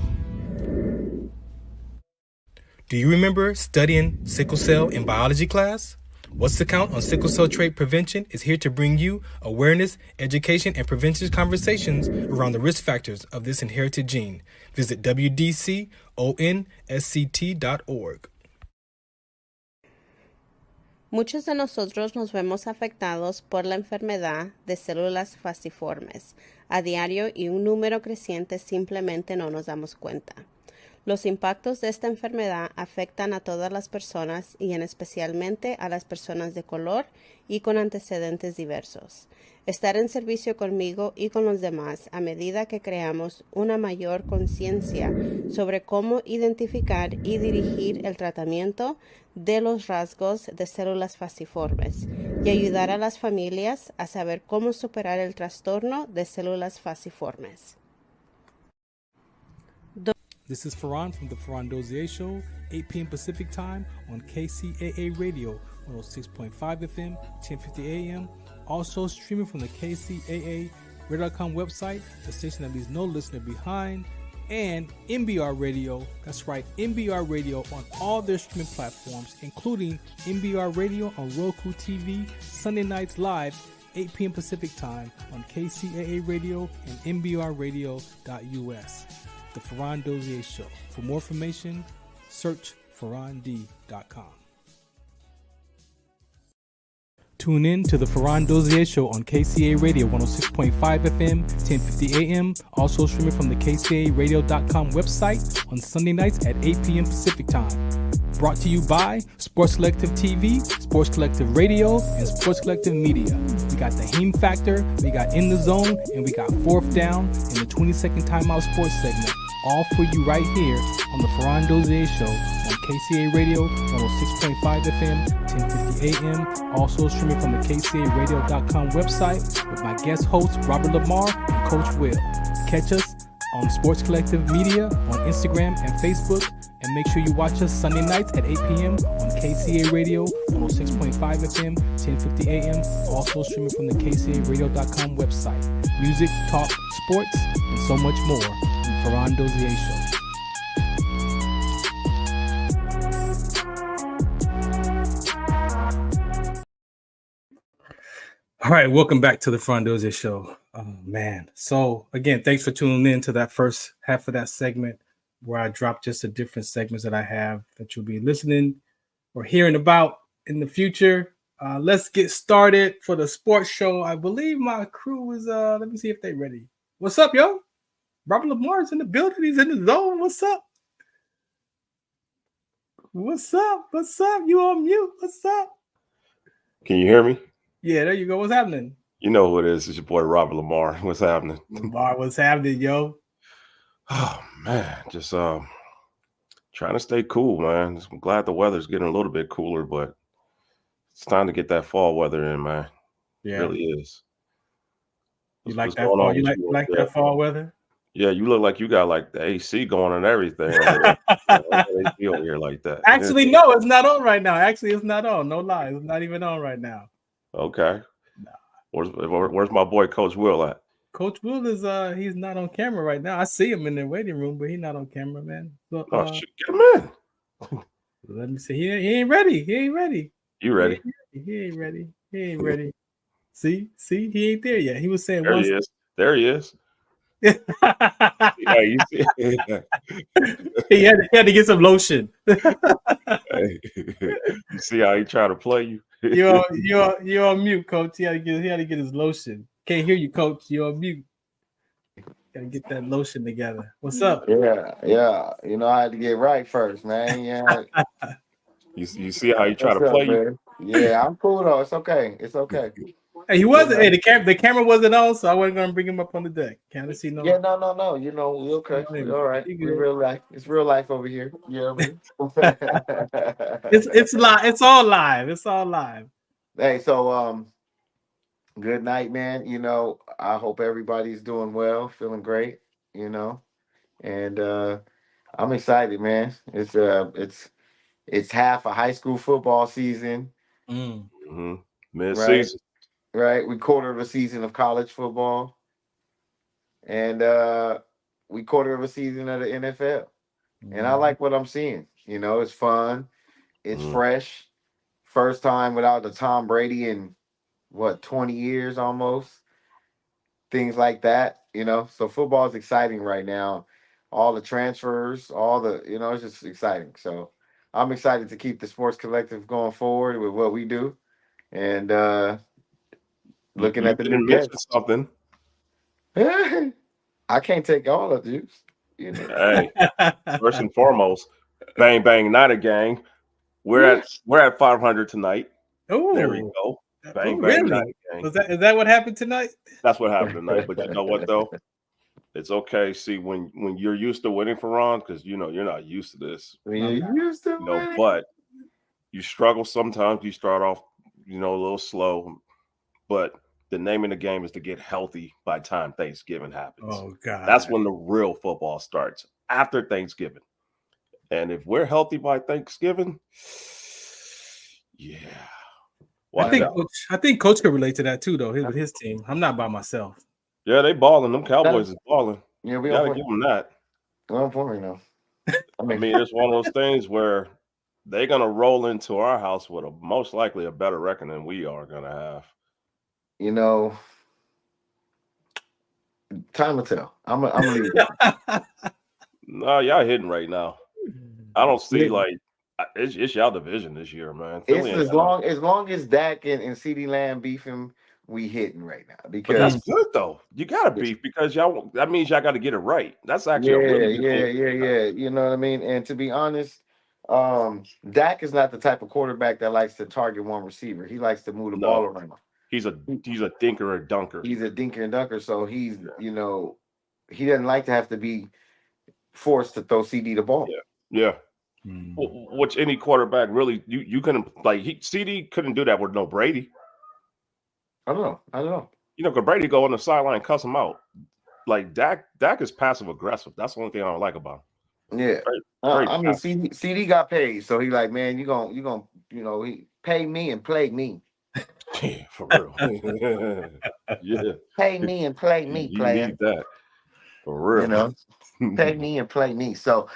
Do you remember studying sickle cell in biology class? What's the Count on Sickle Cell Trait Prevention is here to bring you awareness, education, and prevention conversations around the risk factors of this inherited gene. Visit WDCONSCT.org. Muchos de nosotros nos vemos afectados por la enfermedad de células falciformes a diario y un número creciente simplemente no nos damos cuenta. Los impactos de esta enfermedad afectan a todas las personas y en especialmente a las personas de color y con antecedentes diversos. Estar en servicio conmigo y con los demás a medida que creamos una mayor conciencia sobre cómo identificar y dirigir el tratamiento de los rasgos de células falciformes y ayudar a las familias a saber cómo superar el trastorno de células falciformes. This is Farron from the Farron Dozier Show, 8 p.m. Pacific Time on KCAA Radio, 106.5 FM, 1050 AM. Also streaming from the KCAA Radio.com website, the station that leaves no listener behind, and MBR Radio. That's right, MBR Radio on all their streaming platforms, including MBR Radio on Roku TV, Sunday nights live, 8 p.m. Pacific Time on KCAA Radio and MBRRadio.us. The Farron Dozier Show. For more information, search farrond.com. Tune in to the Farron Dozier Show on KCAA Radio 106.5 FM, 1050 AM. Also streaming from the KCAARadio.com website on Sunday nights at 8 p.m. Pacific Time. Brought to you by Sports Collective TV, Sports Collective Radio, and Sports Collective Media. We got the Heme Factor, we got In the Zone, and we got Fourth Down in the 20-second timeout sports segment. All for you right here on the Farron Dozier Show on KCAA Radio 106.5 FM, 1050 AM. Also streaming from the KCAARadio.com website with my guest hosts Robert Lamar and Coach Will. Catch us on Sports Collective Media on Instagram and Facebook. And make sure you watch us Sunday nights at 8 p.m. on KCAA Radio 106.5 FM, 1050 AM. Also streaming from the KCAARadio.com website. Music, talk, sports, and so much more. Farron Dozier Show. All right, welcome back to the Farron Dozier Show. Oh man. So again, thanks for tuning in to that first half of that segment where I drop just the different segments that I have that you'll be listening or hearing about in the future. Let's get started for the sports show. I believe my crew is let me see if they're ready. What's up, yo? Robert Lamar's in the building. He's in the zone. What's up? What's up? What's up? You on mute? What's up? Can you hear me? Yeah, there you go. What's happening? You know who it is. It's your boy Robert Lamar. What's happening? Lamar, what's happening, yo? Oh man, just trying to stay cool, man. I'm glad the weather's getting a little bit cooler, but it's time to get that fall weather in, man. Yeah, it really is. You like that fall? You like that fall weather? Yeah, you look like you got like the AC going and everything. AC over here like that. Actually, no, it's not on right now. Actually, it's not on. No lie, it's not even on right now. Okay. Nah. Where's my boy Coach Will at? Coach Will is he's not on camera right now. I see him in the waiting room, but he's not on camera, man. So, shit, get him in. Let me see. He ain't ready. He ain't ready. You ready? He ain't ready. He ain't ready. See, he ain't there yet. He was saying there he is. There he is. Yeah, you see? he had to get some lotion. Hey, you see how he trying to play you? You're on mute, Coach. He had to get his lotion. Can't hear you, Coach. You're on mute. Gotta get that lotion together. What's up? Yeah. You know, I had to get right first, man. Yeah. You see how he trying to play you? Yeah, I'm cool though. It's okay. Hey, he wasn't. Hey, the camera wasn't on, so I wasn't gonna bring him up on the deck. Can't see no. Yeah, no. You know, we okay. We all right. We real life. It's real life over here. You know what I mean? It's live. It's all live. It's all live. Hey, so good night, man. You know, I hope everybody's doing well, feeling great. You know, and I'm excited, man. It's half a high school football season. Mm-hmm. Mid-season. right? We quarter of a season of college football, and we quarter of a season of the NFL. And I like what I'm seeing. You know, it's fun, it's fresh. First time without the Tom Brady in 20 years almost. Things like that, you know. So football is exciting right now. All the transfers, all the, you know, it's just exciting. So I'm excited to keep the Sports Collective going forward with what we do. And looking at the new guests. Something. I can't take all of these. You know. Hey, first and foremost, bang bang Niner gang. We're at 500 tonight. Oh, there we go. Bang bang really? Niner gang. Is that what happened tonight? That's what happened tonight. But you know what though? It's okay. See, when you're used to winning for Ron, because you know you're not used to this. But you struggle sometimes. You start off, you know, a little slow, but the name of the game is to get healthy by the time Thanksgiving happens. Oh God, that's when the real football starts, after Thanksgiving. And if we're healthy by Thanksgiving, yeah. I think Coach could relate to that too, though. With his team, I'm not by myself. Yeah, they balling. Them Cowboys is balling. Yeah, we gotta give them that. Well, for me now. I mean, it's one of those things where they're gonna roll into our house with most likely a better record than we are gonna have. You know, time will tell. I'm gonna leave it. No, y'all hitting right now. I don't see it's y'all division this year, man. It's as long as Dak and CeeDee Lamb beefing, we hitting right now. Because but that's good though. You gotta beef because that means y'all got to get it right. That's actually yeah. You know what I mean? And to be honest, Dak is not the type of quarterback that likes to target one receiver. He likes to move the ball around. He's a dinker and dunker. He's a dinker and dunker. So he's you know, he doesn't like to have to be forced to throw CD the ball. Yeah. Which any quarterback really you couldn't CD couldn't do that with no Brady. I don't know. You know, because Brady go on the sideline and cuss him out. Like Dak is passive aggressive. That's the only thing I don't like about him. Yeah. I mean, CD got paid, so he like, man, you gonna you know, he pay me and play me. Yeah, for real. Yeah. Pay me and play me, you player. Need that. For real. You know, pay me and play me. So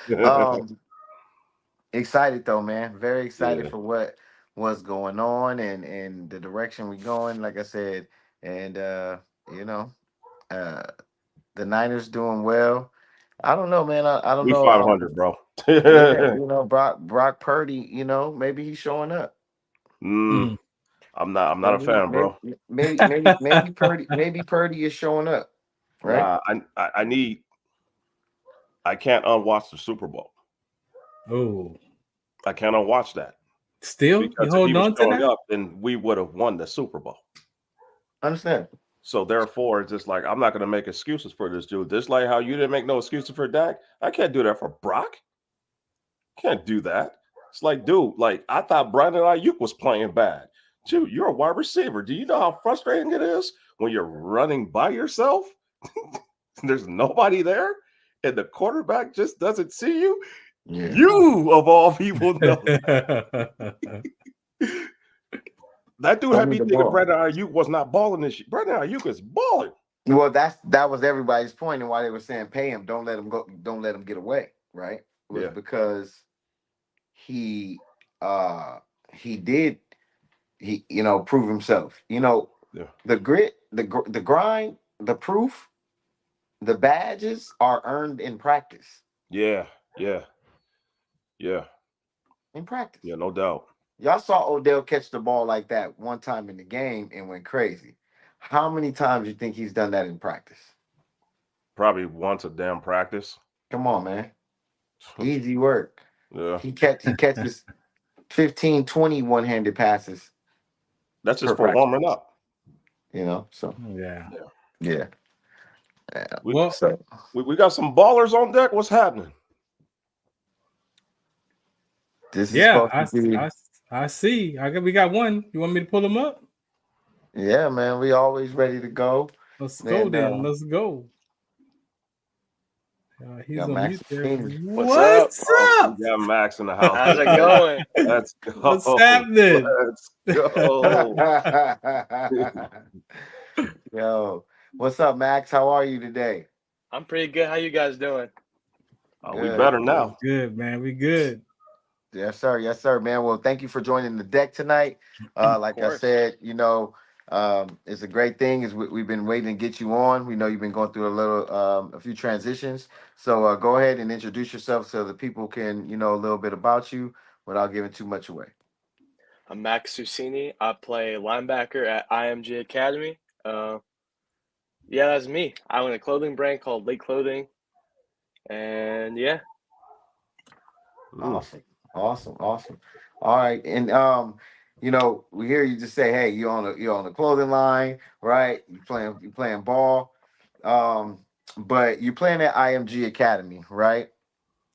excited though, man. Very excited for what's going on and the direction we're going, like I said. And you know, the Niners doing well. I don't know, man. I don't know. 500, bro. You know, Brock Purdy, you know, maybe he's showing up. I'm not a fan, bro. Maybe Purdy is showing up. Right? I can't unwatch the Super Bowl. Oh. I can't unwatch that. Still, because you hold on to that? Up, then we would have won the Super Bowl. Understand. So therefore, it's just like I'm not going to make excuses for this dude. Just like how you didn't make no excuses for Dak, I can't do that for Brock. Can't do that. It's like, dude, like I thought Brandon Ayuk was playing bad. Dude, you're a wide receiver. Do you know how frustrating it is when you're running by yourself? There's nobody there, and the quarterback just doesn't see you. Yeah. You of all people know. That dude had me thinking Brandon Ayuk was not balling this year. Brandon Ayuk is balling. Well, that was everybody's point, and why they were saying pay him, don't let him go, don't let him get away, right? It was because he you know, prove himself. You know, the grit, the grind, the proof, the badges are earned in practice. Yeah. In practice. Yeah, no doubt. Y'all saw Odell catch the ball like that one time in the game and went crazy. How many times do you think he's done that in practice? Probably once a damn practice. Come on, man. Easy work. Yeah. He catches 15, 20 one-handed passes. That's just for warming up. You know, so yeah. We got some ballers on deck. What's happening? This I see. We got one. You want me to pull them up? Yeah, man. We always ready to go. Let's go then. Let's go. He's Got on Max mute there. Susini. What's up? We got Max in the house. How's it going? Let's go. What's happening? Let's go. Yo, what's up, Max? How are you today? I'm pretty good. How you guys doing? We better now. Good, man. We good. Yes, sir. Yes, sir, man. Well, thank you for joining the deck tonight. Like I said, it's a great thing. We've been waiting to get you on. We know you've been going through a few transitions. So go ahead and introduce yourself so the people can, a little bit about you without giving too much away. I'm Max Susini. I play linebacker at IMG Academy. Yeah, that's me. I own a clothing brand called Lake Clothing. And yeah. Awesome. All right. And we hear you just say, hey, you're on the clothing line, right? You playing ball. But you're playing at IMG Academy, right?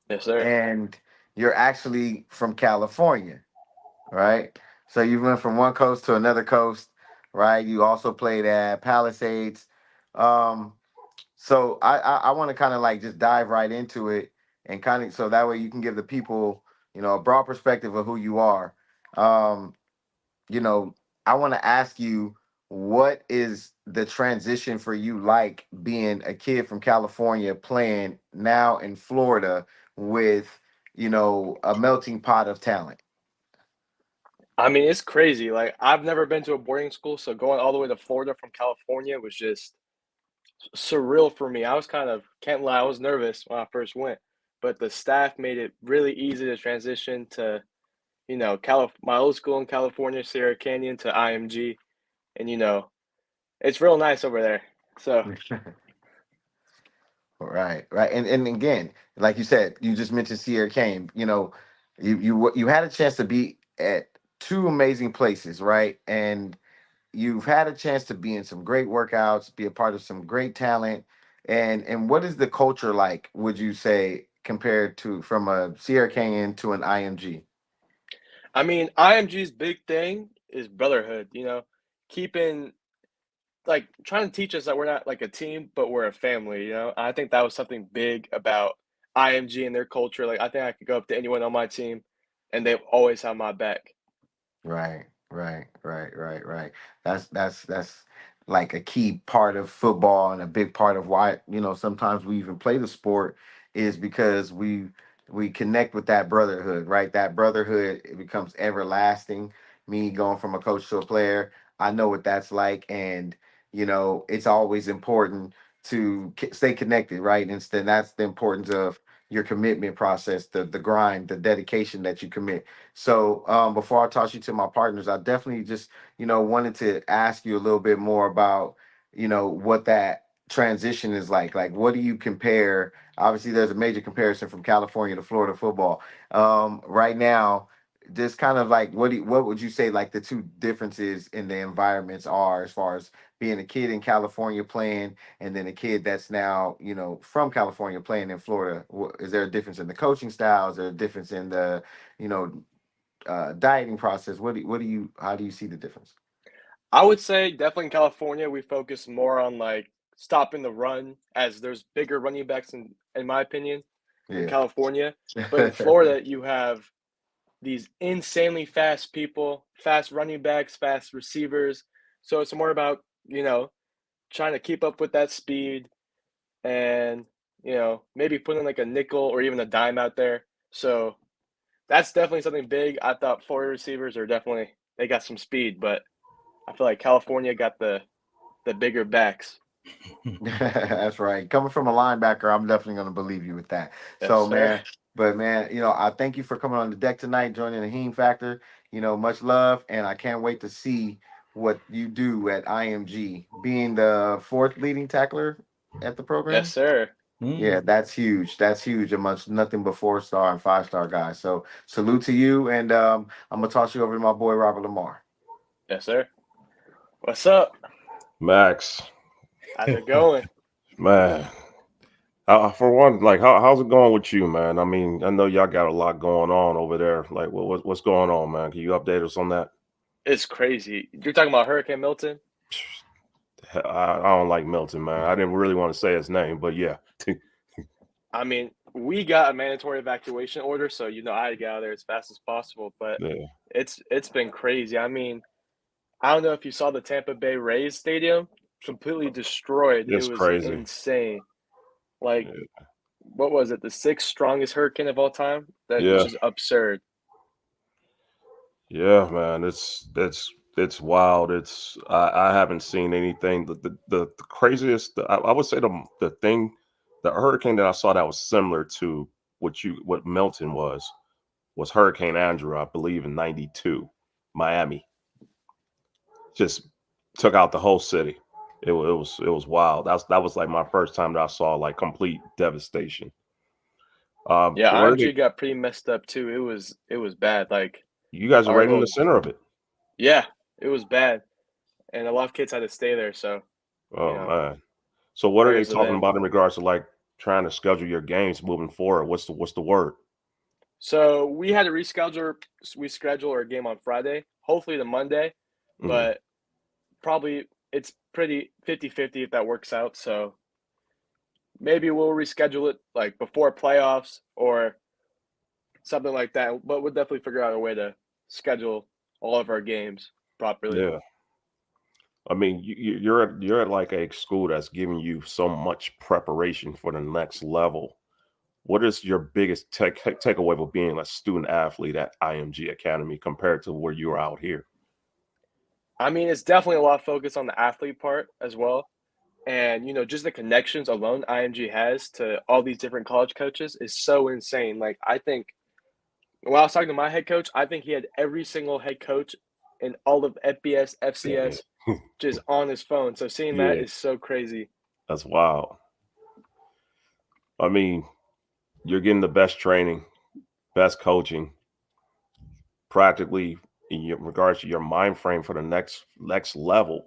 Yes, sir. And you're actually from California, right? So you went from one coast to another coast, right? You also played at Palisades. So I want to kind of like just dive right into it and kind of so that way you can give the people, a broad perspective of who you are. I want to ask you, what is the transition for you like being a kid from California playing now in Florida with, a melting pot of talent? I mean, it's crazy. Like, I've never been to a boarding school, so going all the way to Florida from California was just surreal for me. I was can't lie, I was nervous when I first went, but the staff made it really easy to transition to, my old school in California, Sierra Canyon, to IMG, and it's real nice over there. So Right. And again, like you said, you just mentioned Sierra Canyon. You had a chance to be at two amazing places, right? And you've had a chance to be in some great workouts, be a part of some great talent. And what is the culture like, would you say, compared to from a Sierra Canyon to an IMG? I mean, IMG's big thing is brotherhood, keeping trying to teach us that we're not like a team, but we're a family, I think that was something big about IMG and their culture. Like, I think I could go up to anyone on my team and they've always had my back. Right. That's like a key part of football and a big part of why, sometimes we even play the sport is because we connect with that brotherhood, right? That brotherhood, it becomes everlasting. Me going from a coach to a player, I know what that's like. And, it's always important to stay connected, right? And that's the importance of your commitment process, the grind, the dedication that you commit. So before I toss you to my partners, I definitely just, wanted to ask you a little bit more about, what that transition is like. Like, what do you compare? Obviously, there's a major comparison from California to Florida football. Right now, just kind of like, what would you say like the two differences in the environments are as far as being a kid in California playing and then a kid that's now, from California playing in Florida? Is there a difference in the coaching styles? Is there a difference in the, dieting process? How do you see the difference? I would say definitely in California, we focus more on like stopping the run, as there's bigger running backs in my opinion, in California. But in Florida, you have these insanely fast people, fast running backs, fast receivers. So it's more about, trying to keep up with that speed and, maybe putting like a nickel or even a dime out there. So that's definitely something big. I thought Florida receivers they got some speed, but I feel like California got the bigger backs. That's right. Coming from a linebacker, I'm definitely going to believe you with that. Yes, so, sir. man, I thank you for coming on the deck tonight, joining the Heme Factor. Much love, and I can't wait to see what you do at IMG, being the fourth leading tackler at the program. Yes, sir. Yeah, that's huge. That's huge amongst nothing but 4-star and 5-star guys. So salute to you, and I'm gonna toss you over to my boy Robert Lamar. Yes, sir. What's up, Max? How's it going, man? For one, like, how's it going with you, man? I mean, I know y'all got a lot going on over there. Like, what's going on, man? Can you update us on that? It's crazy. You're talking about Hurricane Milton? I don't like Milton, man. I didn't really want to say his name, but yeah. I mean, we got a mandatory evacuation order, so I had to get out of there as fast as possible. But it's been crazy. I mean, I don't know if you saw the Tampa Bay Rays stadium completely destroyed. It's It was crazy. insane. Like, what was it? The 6th strongest hurricane of all time? That's just absurd. Yeah, man, it's wild. I haven't seen anything. The craziest, I would say the hurricane that I saw that was similar to what Milton was Hurricane Andrew, I believe, in '92, Miami. Just took out the whole city. It was wild. That was like my first time that I saw like complete devastation. Andrew got pretty messed up too. It was bad. Like, you guys are right in the center of it. Yeah, it was bad, and a lot of kids had to stay there. So, man. So what are they talking about in regards to like trying to schedule your games moving forward? What's the word? So we had to reschedule our game on Friday, hopefully the Monday, but probably it's pretty 50-50 if that works out. So maybe we'll reschedule it like before playoffs or something like that. But we'll definitely figure out a way to schedule all of our games properly. Yeah. I mean, you're at like a school that's giving you so much preparation for the next level. What is your biggest takeaway of being a student athlete at IMG Academy compared to where you are out here? I mean, it's definitely a lot of focus on the athlete part as well. And, just the connections alone IMG has to all these different college coaches is so insane. Like, I think when I was talking to my head coach, I think he had every single head coach in all of FBS, FCS just on his phone. So seeing that is so crazy. That's wild. I mean, you're getting the best training, best coaching, practically in regards to your mind frame for the next level.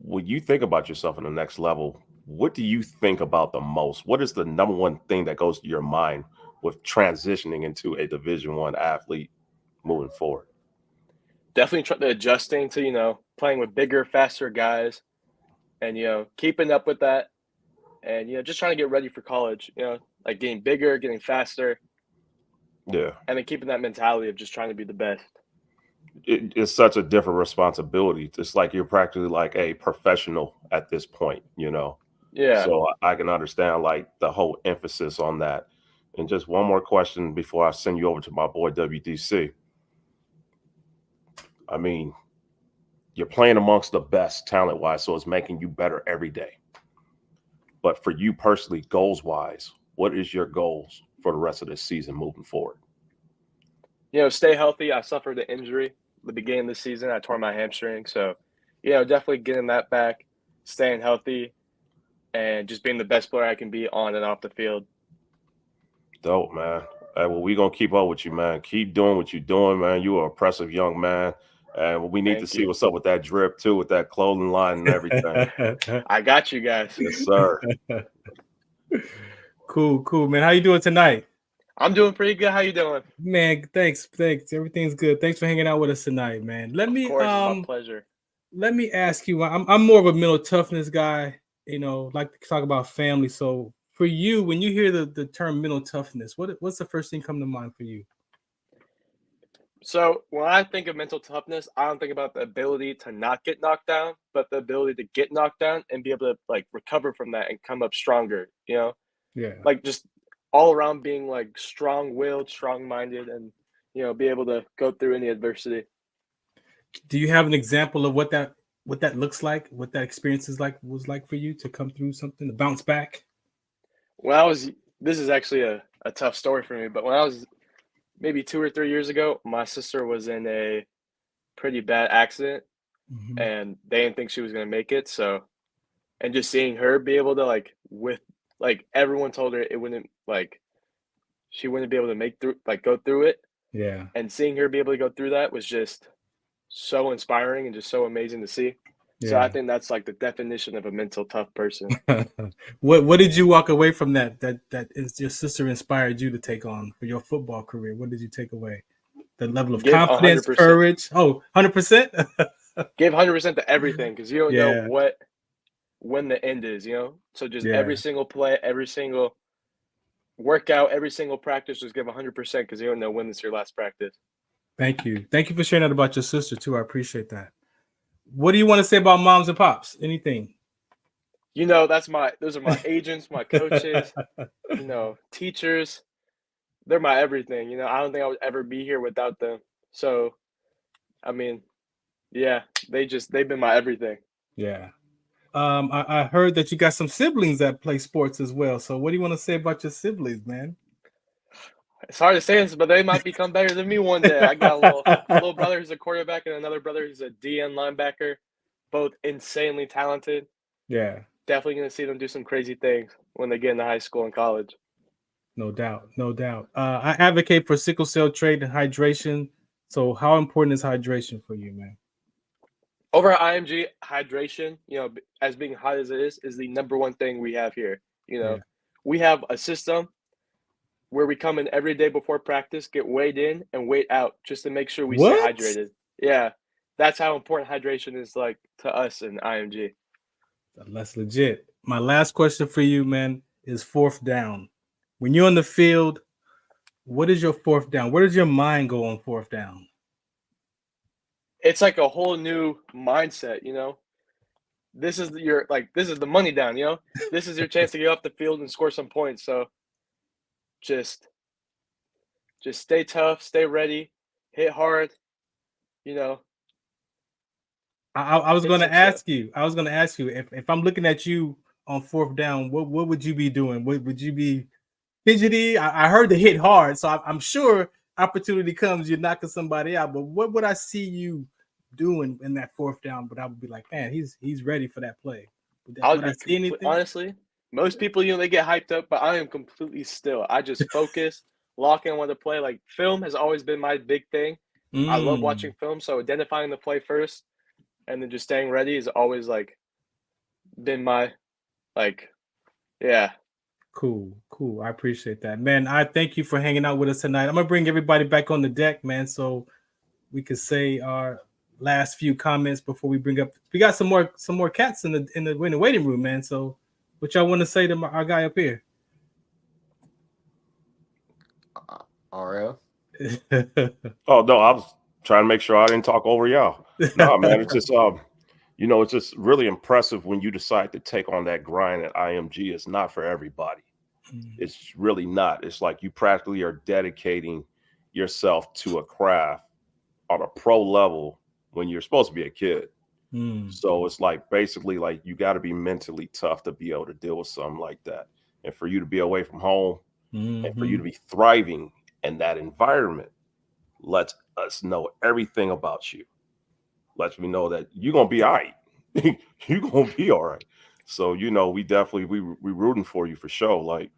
When you think about yourself in the next level, what do you think about the most? What is the number one thing that goes to your mind with transitioning into a Division I athlete moving forward? Definitely adjusting to, playing with bigger, faster guys and, keeping up with that and, just trying to get ready for college, like getting bigger, getting faster. Yeah. And then keeping that mentality of just trying to be the best. It's such a different responsibility. It's like you're practically like a professional at this point, Yeah. So I can understand like the whole emphasis on that. And just one more question before I send you over to my boy WDC. I mean, you're playing amongst the best talent-wise, so it's making you better every day. But for you personally, goals-wise, what is your goals for the rest of this season moving forward? Stay healthy. I suffered an injury at the beginning of the season. I tore my hamstring. So, definitely getting that back, staying healthy, and just being the best player I can be on and off the field. Dope, man. Hey, well, we're going to keep up with you, man. Keep doing what you're doing, man. You are an impressive young man. And we need to see what's up with that drip, too, with that clothing line and everything. I got you guys. Yes, sir. Cool, man. How you doing tonight? I'm doing pretty good. How you doing? Man, thanks. Everything's good. Thanks for hanging out with us tonight, man. Of course, it's my pleasure. Let me ask you, I'm more of a mental toughness guy, like to talk about family. So for you, when you hear the term mental toughness, what's the first thing come to mind for you? So when I think of mental toughness, I don't think about the ability to not get knocked down, but the ability to get knocked down and be able to like recover from that and come up stronger, Yeah. Like just all around being like strong-willed, strong-minded, and be able to go through any adversity. Do you have an example of what that looks like, what that experience was like for you to come through something, to bounce back? This is actually a tough story for me, but when I was maybe 2 or 3 years ago, my sister was in a pretty bad accident, and they didn't think she was going to make it. So, and just seeing her be able to everyone told her it wouldn't she wouldn't be able to go through it. Yeah. And seeing her be able to go through that was just so inspiring and just so amazing to see. Yeah. So I think that's like the definition of a mental tough person. What did you walk away from that your sister inspired you to take on for your football career? What did you take away? The level of confidence, 100%. Courage. Oh, 100%? Give 100% to everything because you don't know when the end is, So just every single play, every single work out every single practice, just give 100% because you don't know when this is your last practice. Thank you. Thank you for sharing that about your sister too. I appreciate that. What do you want to say about moms and pops? Anything? You know, those are my agents, my coaches, you know, teachers. They're my everything. You know, I don't think I would ever be here without them. So, I mean, yeah, they've been my everything. Yeah. I heard that you got some siblings that play sports as well. So what do you want to say about your siblings, man? It's hard to say this, but they might become better than me one day. I got a little brother who's a quarterback and another brother who's a DN linebacker, both insanely talented. Yeah. Definitely going to see them do some crazy things when they get into high school and college. No doubt. No doubt. I advocate for sickle cell trait and hydration. So how important is hydration for you, man? Over at IMG, hydration, you know, as being hot as it is the number one thing we have here. You know, we have a system where we come in every day before practice, get weighed in and weighed out just to make sure we stay hydrated. Yeah, that's how important hydration is like to us in IMG. That's legit. My last question for you, man, is fourth down. When you're on the field, what is your fourth down? Where does your mind go on fourth down? It's like a whole new mindset, you know. This is the money down, you know. This is your chance to get off the field and score some points. So just stay tough, stay ready, hit hard, you know. I was going to ask you if I'm looking at you on fourth down, what would you be doing? Would you be fidgety? I heard the hit hard, so I'm sure opportunity comes, you're knocking somebody out. But what would I see you doing in that fourth down? But I would be like, man, he's ready for that play. Would I see anything? Honestly, most people, you know, they get hyped up, but I am completely still. I just focus, lock in on the play. Like, film has always been my big thing. I love watching film, so identifying the play first and then just staying ready is always like been my yeah. Cool. I appreciate that, man. I thank you for hanging out with us tonight. I'm gonna bring everybody back on the deck, man, so we could say our last few comments before we bring up. We got some more cats in the waiting room, man. So, what y'all want to say to our guy up here? RL. Oh no, I was trying to make sure I didn't talk over y'all. No, man, it's just you know, it's just really impressive when you decide to take on that grind at IMG. It's not for everybody. It's really not. It's like you practically are dedicating yourself to a craft on a pro level when you're supposed to be a kid. So it's like basically like you got to be mentally tough to be able to deal with something like that. And for you to be away from home and for you to be thriving in that environment lets us know everything about you. Lets me know that you're going to be all right. You're going to be all right. So, you know, we rooting for you for sure. Like,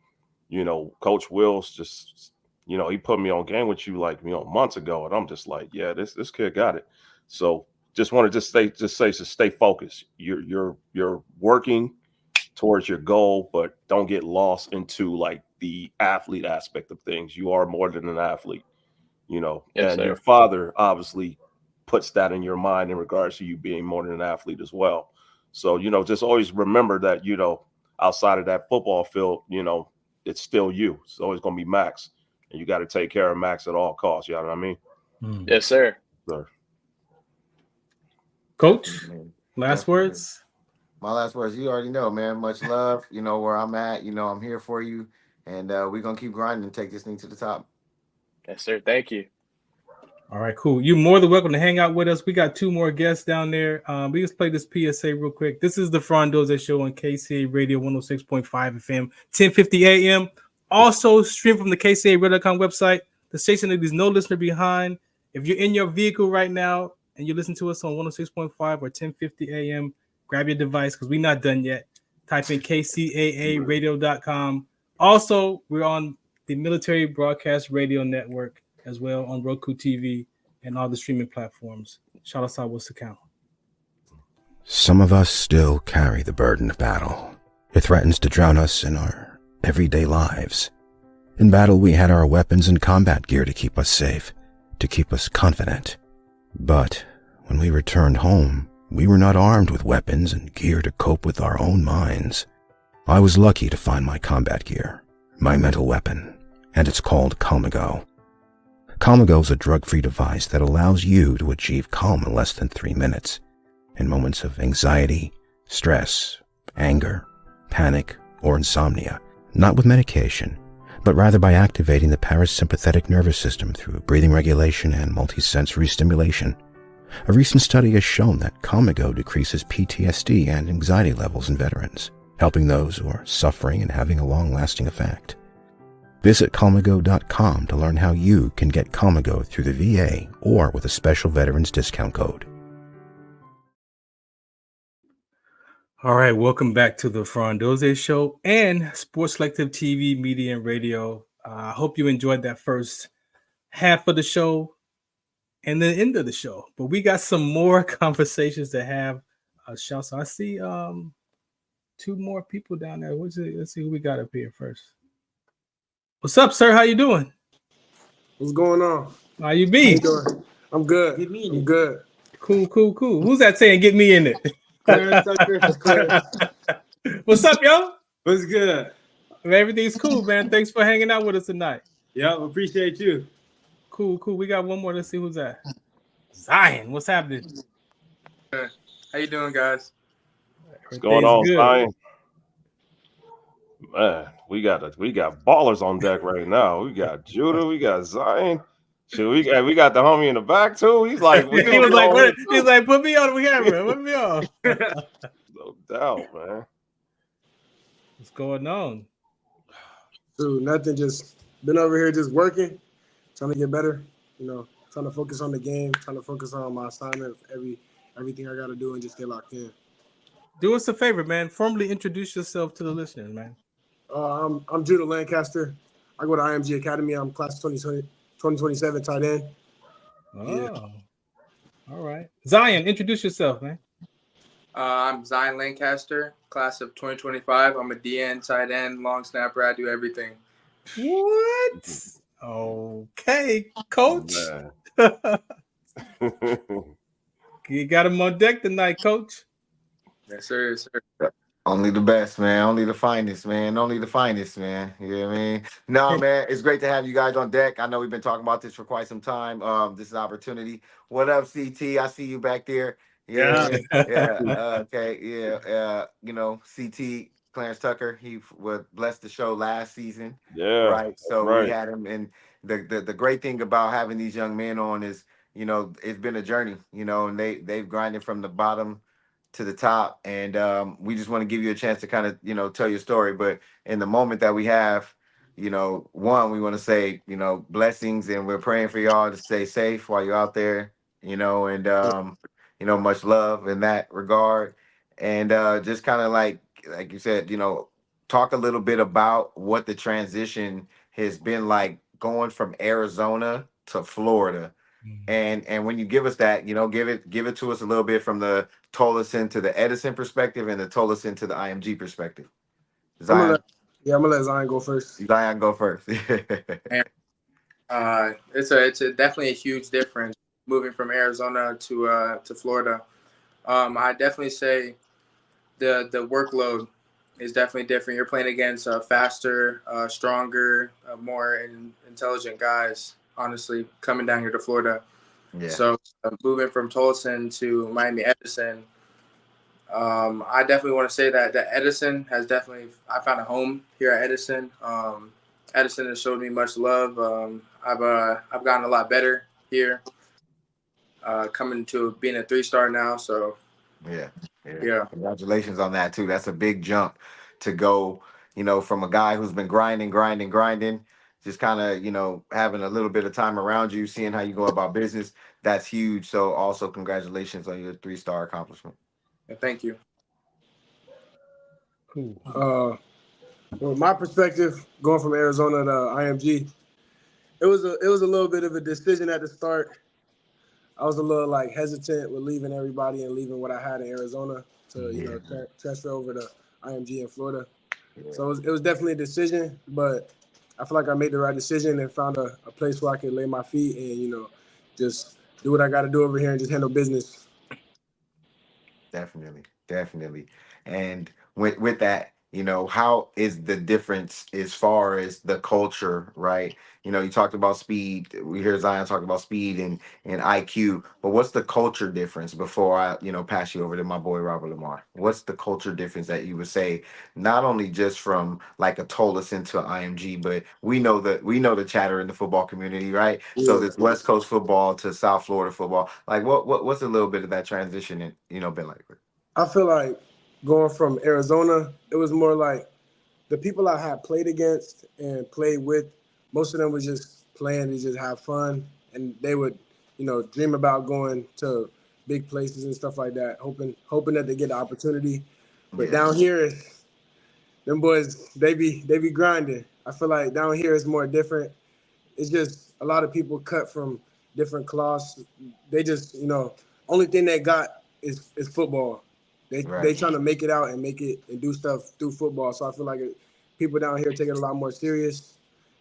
you know, Coach Wills just, you know, he put me on game with you like, you know, months ago. And I'm just like, yeah, this kid got it. So just want to stay focused. You're working towards your goal, but don't get lost into like the athlete aspect of things. You are more than an athlete, you know, yes, and sir. Your father obviously puts that in your mind in regards to you being more than an athlete as well. So, you know, just always remember that, you know, outside of that football field, you know, it's still you. It's always going to be Max, and you got to take care of Max at all costs. You know what I mean? Yes, sir. Coach, last words. My last words, you already know, man. Much love. You know where I'm at. You know I'm here for you, and we're gonna keep grinding and take this thing to the top. Yes, sir. Thank you. All right, cool. You're more than welcome to hang out with us. We got 2 more guests down there. We just play this PSA real quick. This is the Farron Dozier Show on KCAA Radio 106.5 FM, 1050 AM. Also stream from the KCAA.com website. The station that is no listener behind. If you're in your vehicle right now and you listen to us on 106.5 or 1050 AM, grab your device because we're not done yet. Type in KCAARadio.com. Also, we're on the Military Broadcast Radio Network as well on Roku TV and all the streaming platforms. Shout us out, what's the count? Some of us still carry the burden of battle. It threatens to drown us in our everyday lives. In battle, we had our weapons and combat gear to keep us safe, to keep us confident. But when we returned home, we were not armed with weapons and gear to cope with our own minds. I was lucky to find my combat gear, my mental weapon, and it's called Calmago. Calmago is a drug-free device that allows you to achieve calm in less than 3 minutes in moments of anxiety, stress, anger, panic, or insomnia, not with medication, but rather by activating the parasympathetic nervous system through breathing regulation and multisensory stimulation. A recent study has shown that Calmago decreases PTSD and anxiety levels in veterans, helping those who are suffering and having a long-lasting effect. Visit Calmago.com to learn how you can get Calmago through the VA or with a special veterans discount code. All right, welcome back to the Farron Dozier Show and Sports Selective TV, Media, and Radio. I hope you enjoyed that first half of the show and the end of the show. But we got some more conversations to have. So I see 2 more people down there. Let's see who we got up here first. What's up, sir? How you doing? What's going on? How you be? I'm good. Get me in it. Good. Cool. Who's that saying get me in it? Clarence Tucker. What's up, yo? What's good? Everything's cool, man. Thanks for hanging out with us tonight. Yeah, appreciate you. Cool. We got one more. Let's see who's that. Zion, what's happening? Good. How you doing, guys? What's going on, Zion? Man, we got ballers on deck right now. We got Judah, we got Zion. Shoot, we got the homie in the back too. He's like, he's like, put me on the camera. Put me on. No doubt, man. What's going on? Dude, nothing. Just been over here, just working, trying to get better. Trying to focus on the game, trying to focus on my assignment, everything I got to do, and just get locked in. Do us a favor, man. Formally introduce yourself to the listeners, man. I'm Judah Lancaster. I go to IMG Academy. I'm class 2027 tight end. Oh, yeah. All right. Zion, introduce yourself, man. I'm Zion Lancaster, class of 2025. I'm a DN, tight end, long snapper. I do everything. What? Okay, coach. You got him on deck tonight, coach. Yes, sir. Only the best, man. Only the finest, man. Only the finest, man. You know what I mean? No, man, it's great to have you guys on deck. I know we've been talking about this for quite some time. This is an opportunity. What up, CT? I see you back there. Yeah. Okay. Yeah. CT, Clarence Tucker, he was blessed the show last season. Yeah. Right. So we had him. And the great thing about having these young men on is, it's been a journey, and they've grinded from the bottom to the top, and we just want to give you a chance to kind of tell your story. But in the moment that we have, one, we want to say blessings, and we're praying for y'all to stay safe while you're out there, and much love in that regard. And just kind of like you said, talk a little bit about what the transition has been like going from Arizona to Florida. And when you give us that, give it to us a little bit from the Tolleson to the Edison perspective and the Tolleson to the IMG perspective. Zion. I'm gonna let Zion go first. Zion, go first. It's definitely a huge difference moving from Arizona to Florida. I definitely say the workload is definitely different. You're playing against faster, stronger, more intelligent guys. Honestly, coming down here to Florida. Yeah. So moving from Tolleson to Miami Edison, I definitely want to say that Edison has I found a home here at Edison. Edison has showed me much love. I've gotten a lot better here, coming to being a 3-star now. So yeah. Congratulations on that too. That's a big jump to go, from a guy who's been grinding, just kind of, having a little bit of time around you, seeing how you go about business. That's huge. So also congratulations on your 3-star accomplishment. Yeah, thank you. Cool. Well, my perspective, going from Arizona to IMG, it was a little bit of a decision at the start. I was a little hesitant with leaving everybody and leaving what I had in Arizona to transfer over to IMG in Florida. Yeah. So it was definitely a decision, but I feel like I made the right decision and found a place where I could lay my feet and, just do what I got to do over here and just handle business. Definitely. And with that, You know, how is the difference as far as the culture, right? You know, you talked about speed. We hear Zion talk about speed and IQ, but what's the culture difference before I, pass you over to my boy Robert Lamar? What's the culture difference that you would say, not only just from like a Tolleson to IMG, but we know the chatter in the football community, right? Yeah. So this West Coast football to South Florida football, like what's a little bit of that transition and been like? I feel like going from Arizona, it was more like the people I had played against and played with, most of them was just playing to just have fun. And they would, dream about going to big places and stuff like that, hoping that they get the opportunity. But down here, them boys, they be grinding. I feel like down here is more different. It's just a lot of people cut from different cloths. They just, only thing they got is football. They trying to make it out and make it and do stuff through football. So I feel like people down here take it a lot more serious,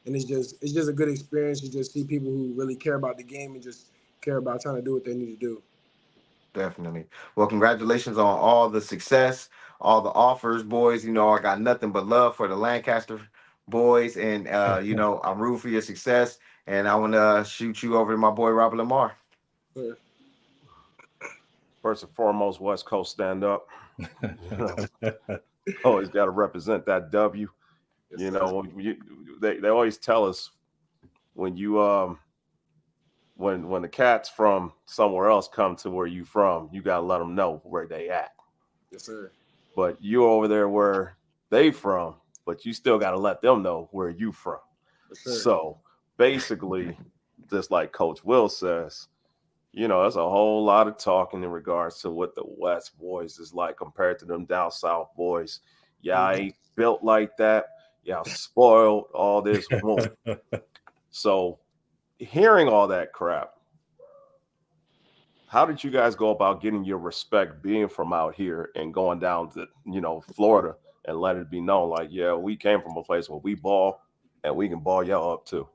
and it's just a good experience to just see people who really care about the game and just care about trying to do what they need to do. Definitely. Well, congratulations on all the success, all the offers, boys. I got nothing but love for the Lancaster boys, and I'm rooting for your success. And I want to shoot you over to my boy Robert Lamar. Yeah. First and foremost, West Coast stand up. Always got to represent that W. They always tell us when you when the cats from somewhere else come to where you from, you got to let them know where they at. Yes, sir. But you're over there where they from, but you still got to let them know where you from. Yes, sir. So basically, just like Coach Will says, there's a whole lot of talking in regards to what the West boys is like compared to them down South boys. Y'all ain't built like that. Y'all spoiled all this. So hearing all that crap, how did you guys go about getting your respect being from out here and going down to, Florida and let it be known like, yeah, we came from a place where we ball and we can ball y'all up too?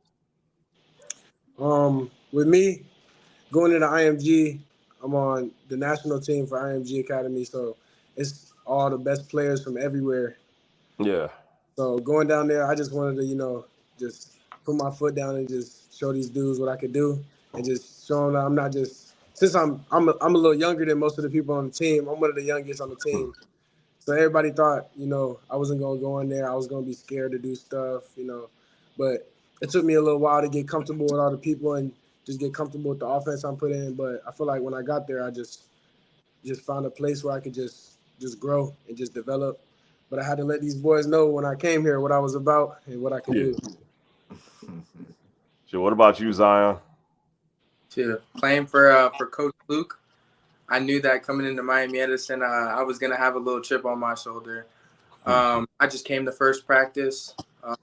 With me, going into IMG, I'm on the national team for IMG Academy, so it's all the best players from everywhere. Yeah. So going down there, I just wanted to, just put my foot down and just show these dudes what I could do, and just show them that I'm not just, since I'm a little younger than most of the people on the team. I'm one of the youngest on the team. So everybody thought, I wasn't gonna go in there. I was gonna be scared to do stuff, But it took me a little while to get comfortable with all the people and just get comfortable with the offense I'm put in. But I feel like when I got there, I just found a place where I could just grow and just develop. But I had to let these boys know when I came here what I was about and what I could do. So what about you, Zion? Playing for Coach Luke, I knew that coming into Miami Edison, I was going to have a little chip on my shoulder. I just came to first practice.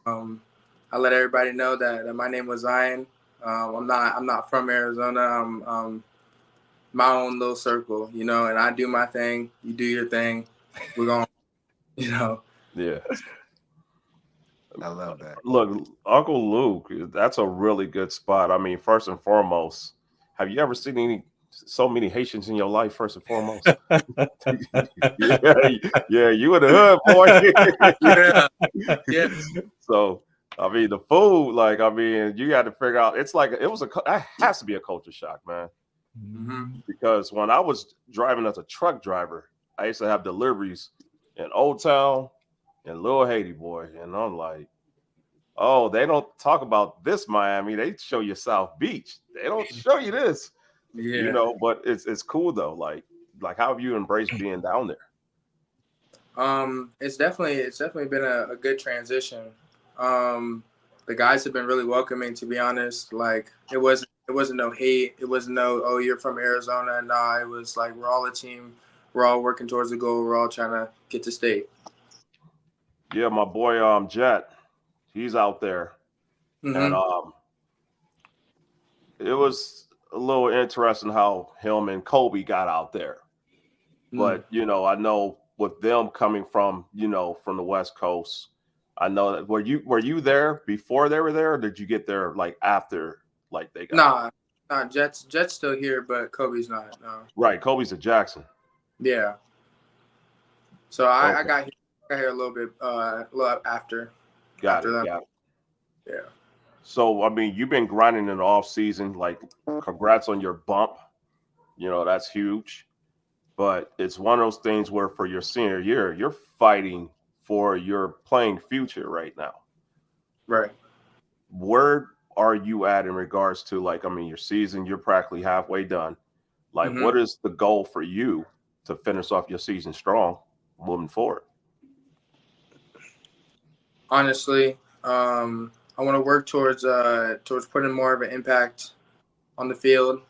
I let everybody know that my name was Zion. I'm not from Arizona. I'm my own little circle, and I do my thing. You do your thing. We're going, Yeah. I love that. Look, Uncle Luke, that's a really good spot. I mean, first and foremost, have you ever seen so many Haitians in your life, first and foremost? yeah, you in the hood, boy. Yeah. So, I mean, the food, you got to figure out. It has to be a culture shock, man. Mm-hmm. Because when I was driving as a truck driver, I used to have deliveries in Old Town and Little Haiti, boy. And I'm like, oh, they don't talk about this Miami. They show you South Beach. They don't show you this. Yeah. But it's cool though. Like how have you embraced being down there? It's definitely been a good transition. The guys have been really welcoming, to be honest. Like it wasn't no hate. It wasn't no, oh, you're from Arizona. Nah, it was like we're all a team. We're all working towards a goal. We're all trying to get to state. Yeah, my boy Jet, he's out there. Mm-hmm. And it was a little interesting how him and Kobe got out there. But I know with them coming from from the West Coast, I know that were you there before they were there, or did you get there like after they got Nah, Jet's still here, but Kobe's not. No. Right, Kobe's at Jackson. Yeah. So I got got here a little after. Got it. Yeah. So, I mean, you've been grinding in the off season. Like, congrats on your bump. You know, that's huge. But it's one of those things where for your senior year, you're fighting for your playing future right now. Right. Where are you at in regards to, like, I mean, your season, you're practically halfway done. Like, what is the goal for you to finish off your season strong moving forward? Honestly, I want to work towards putting more of an impact on the field.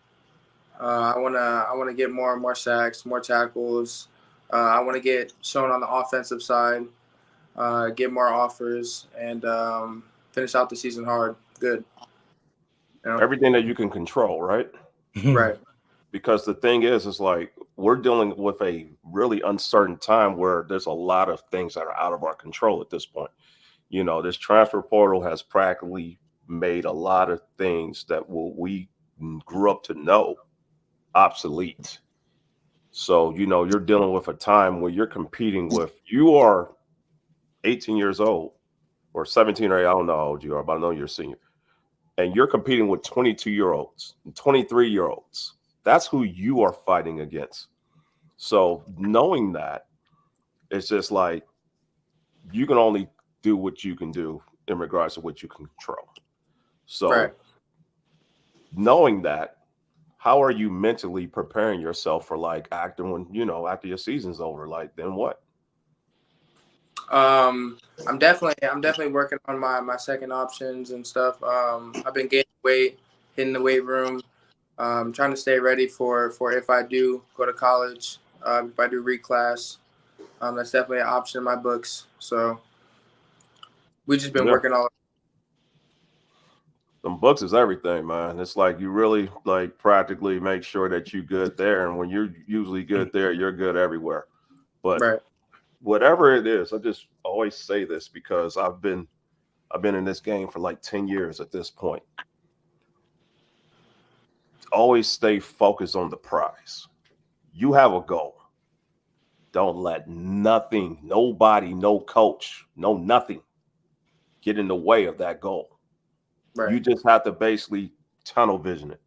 I want to get more and more sacks, more tackles. I want to get shown on the offensive side, get more offers, and finish out the season hard. Good. You know? Everything that you can control, right? Right. Because the thing is like we're dealing with a really uncertain time where there's a lot of things that are out of our control at this point. You know, this transfer portal has practically made a lot of things that we grew up to know obsolete. So, you know, you're dealing with a time where you're competing with, you are 18 years old or 17 or 8, I don't know how old you are, but I know you're a senior. And you're competing with 22-year-olds and 23-year-olds. That's who you are fighting against. So knowing that, it's just like you can only do what you can do in regards to what you can control. So knowing that, how are you mentally preparing yourself for like acting when, you know, after your season's over, like then what? I'm definitely working on my second options and stuff. I've been gaining weight, hitting the weight room, trying to stay ready for if I do go to college, if I do reclass. That's definitely an option in my books. So we just been working all. Them books is everything, man. It's like you really like practically make sure that you're good there. And when you're usually good there, you're good everywhere. But whatever it is, I just always say this because I've been in this game for like 10 years at this point. Always stay focused on the prize. You have a goal. Don't let nothing, nobody, no coach, no nothing get in the way of that goal. You just have to basically tunnel vision it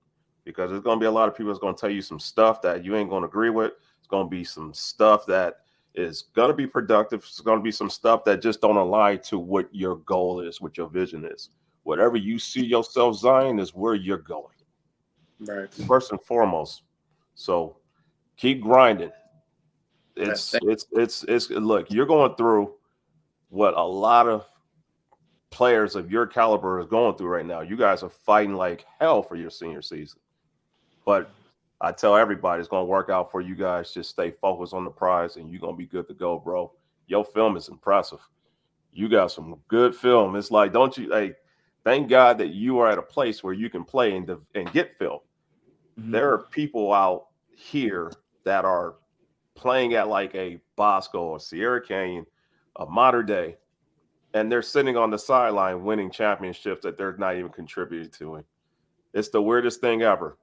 because there's going to be a lot of people that's going to tell you some stuff that you ain't going to agree with. It's going to be some stuff that is going to be productive. It's going to be some stuff that just don't align to what your goal is, what your vision is. Whatever you see yourself, Zion, is where you're going. Right. First and foremost. So keep grinding. It's look, you're going through what a lot of players of your caliber is going through right now. You guys are fighting like hell for your senior season. But I tell everybody it's going to work out for you guys. Just stay focused on the prize and you're going to be good to go, bro. Your film is impressive. You got some good film. It's like, don't you, like, thank God that you are at a place where you can play and get film. Mm-hmm. There are people out here that are playing at like a Bosco or Sierra Canyon, a modern day, and they're sitting on the sideline winning championships that they're not even contributing to. It's the weirdest thing ever.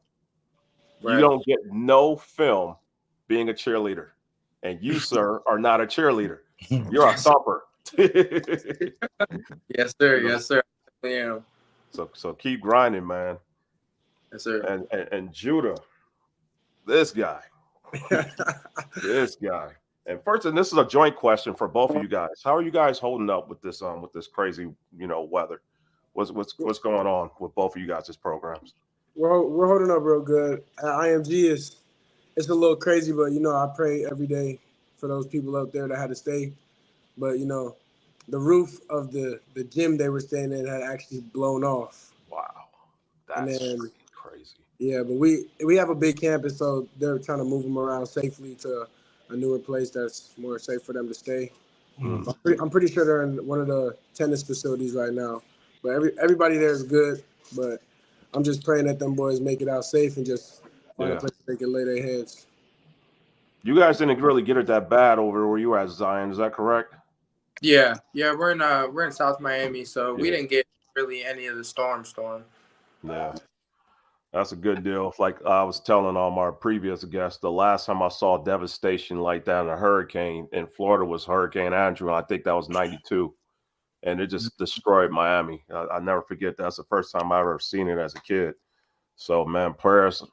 Right. You don't get no film being a cheerleader. And you, sir, are not a cheerleader. You're a thumper. Yes, sir. Yes, sir. Yeah. So keep grinding, man. Yes, sir. And Judah, this guy. This guy. And first, and this is a joint question for both of you guys. How are you guys holding up with this crazy, you know, weather? What's going on with both of you guys' programs? We're holding up real good. At IMG it's a little crazy, but you know, I pray every day for those people out there that had to stay. But you know, the roof of the gym they were staying in had actually blown off. Wow. That's crazy. Yeah, but we have a big campus, so they're trying to move them around safely to a newer place that's more safe for them to stay. I'm pretty sure they're in one of the tennis facilities right now. But everybody there is good, but I'm just praying that them boys make it out safe and just find a place they can lay their heads. You guys didn't really get it that bad over where you were at, Zion. Is that correct? Yeah. We're in South Miami, so we didn't get really any of the storm. Yeah. That's a good deal. Like I was telling all my previous guests, the last time I saw devastation like that in a hurricane in Florida was Hurricane Andrew. And I think that was 92. And it just destroyed Miami. I never forget that. That's the first time I ever seen it as a kid. So, man, prayers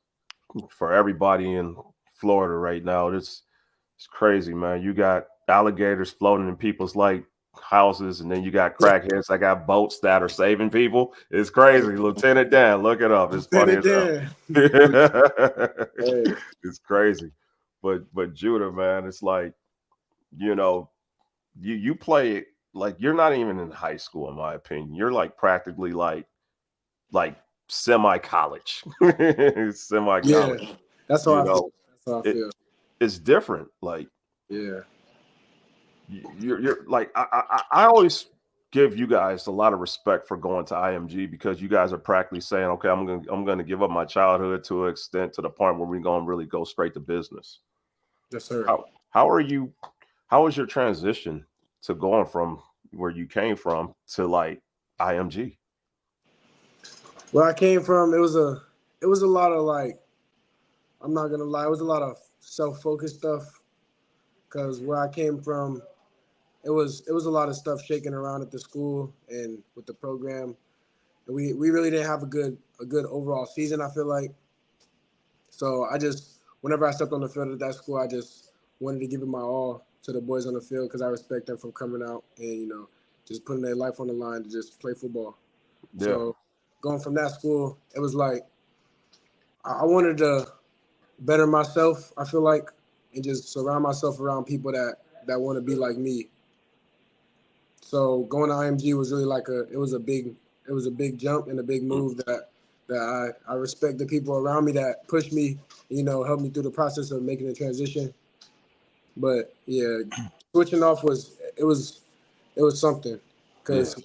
for everybody in Florida right now. It's crazy, man. You got alligators floating in people's like houses, and then you got crackheads that got boats that are saving people. It's crazy. Lieutenant Dan, look it up. It's funny as hell. It's crazy. But Judah, man, it's like, you know, you play it like you're not even in high school, in my opinion. You're like practically like semi-college. Semi-college. Yeah, that's how I feel. That's how I feel. It's different. Like, yeah. You're like I always give you guys a lot of respect for going to IMG because you guys are practically saying, okay, I'm gonna give up my childhood to an extent to the point where we're gonna really go straight to business. Yes, sir. How was your transition to going from where you came from to like IMG? Where I came from, it was a lot of like, I'm not gonna lie, it was a lot of self-focused stuff. Because where I came from, it was a lot of stuff shaking around at the school and with the program. And we really didn't have a good overall season, I feel like. So whenever I stepped on the field at that school, I just wanted to give it my all to the boys on the field because I respect them from coming out and, you know, just putting their life on the line to just play football. Yeah. So going from that school, it was like I wanted to better myself, I feel like, and just surround myself around people that want to be like me. So going to IMG was really like it was a big jump and a big move that I respect the people around me that pushed me, you know, helped me through the process of making the transition. But yeah, switching off was something because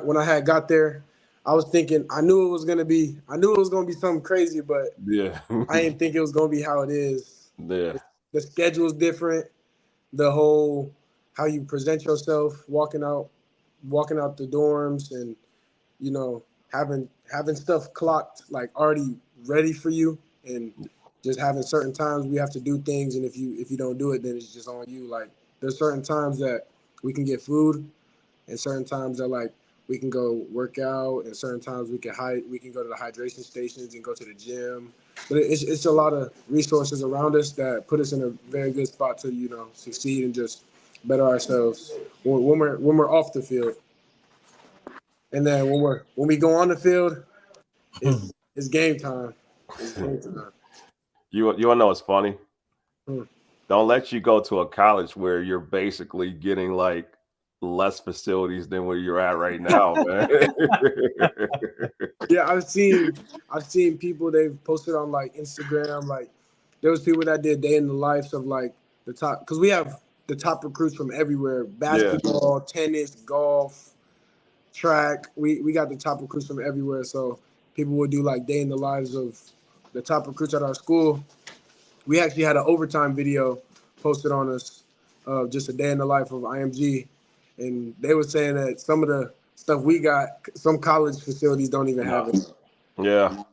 when I had got there, I was thinking I knew it was gonna be something crazy, but yeah, I didn't think it was gonna be how it is. Yeah. The schedule's different. The whole how you present yourself, walking out the dorms, and you know having stuff clocked like already ready for you, and just having certain times we have to do things, and if you don't do it, then it's just on you. Like there's certain times that we can get food, and certain times that like we can go work out, and certain times we can go to the hydration stations and go to the gym. But it's a lot of resources around us that put us in a very good spot to, you know, succeed and just better ourselves when we're off the field. And then when we go on the field, it's game time. It's game time. You want to know what's funny? Don't let you go to a college where you're basically getting like less facilities than where you're at right now, man. Yeah, I've seen people, they've posted on like Instagram, like there was people that did day in the lives of like the top, because we have the top recruits from everywhere: basketball, tennis, golf, track. We got the top recruits from everywhere. So people would do like day in the lives of the top recruits at our school. We actually had an overtime video posted on us of just a day in the life of IMG. And they were saying that some of the stuff we got, some college facilities don't even have it. Yeah.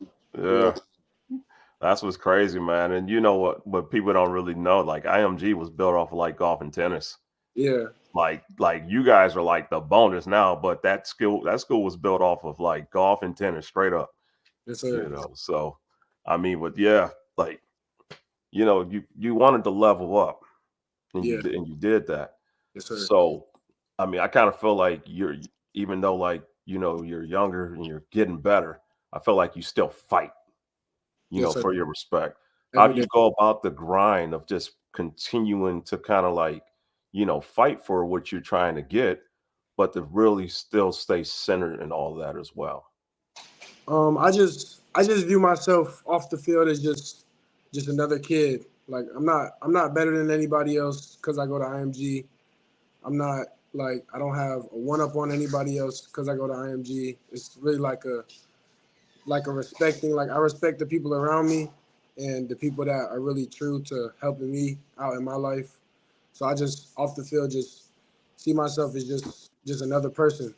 That's what's crazy, man. And you know what people don't really know, like IMG was built off of like golf and tennis. Yeah. Like you guys are like the bonus now, but that school was built off of like golf and tennis straight up. Yes, sir. You know, so I mean, but yeah, like, you know, you wanted to level up and you did that. Yes, sir. So I mean, I kind of feel like even though like, you know, you're younger and you're getting better, I feel like you still fight, you know, for your respect. How do you go about the grind of just continuing to kind of like, you know, fight for what you're trying to get, but to really still stay centered in all that as well? I just view myself off the field as just another kid. Like I'm not better than anybody else because I go to IMG. I'm not like I don't have a one-up on anybody else because I go to IMG. It's really like a respecting. Like I respect the people around me and the people that are really true to helping me out in my life. So I just off the field just see myself as just another person.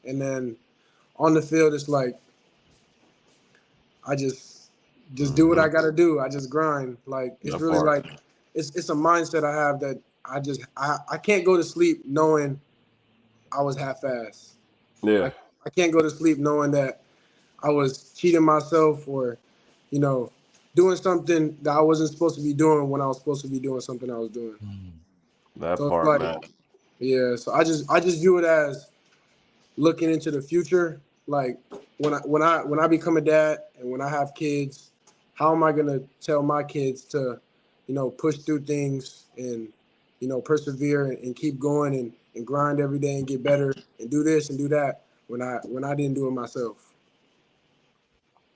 And then on the field it's like I just just do what I gotta do. I just grind. Like it's really like it's a mindset I have that I can't go to sleep knowing I was half-assed. Yeah. I can't go to sleep knowing that I was cheating myself or, doing something that I wasn't supposed to be doing when I was supposed to be doing something I was doing. That so part, man. Yeah. So I just view it as looking into the future. Like when I become a dad and when I have kids, how am I gonna tell my kids to, push through things and, persevere and keep going and grind every day and get better and do this and do that when I didn't do it myself.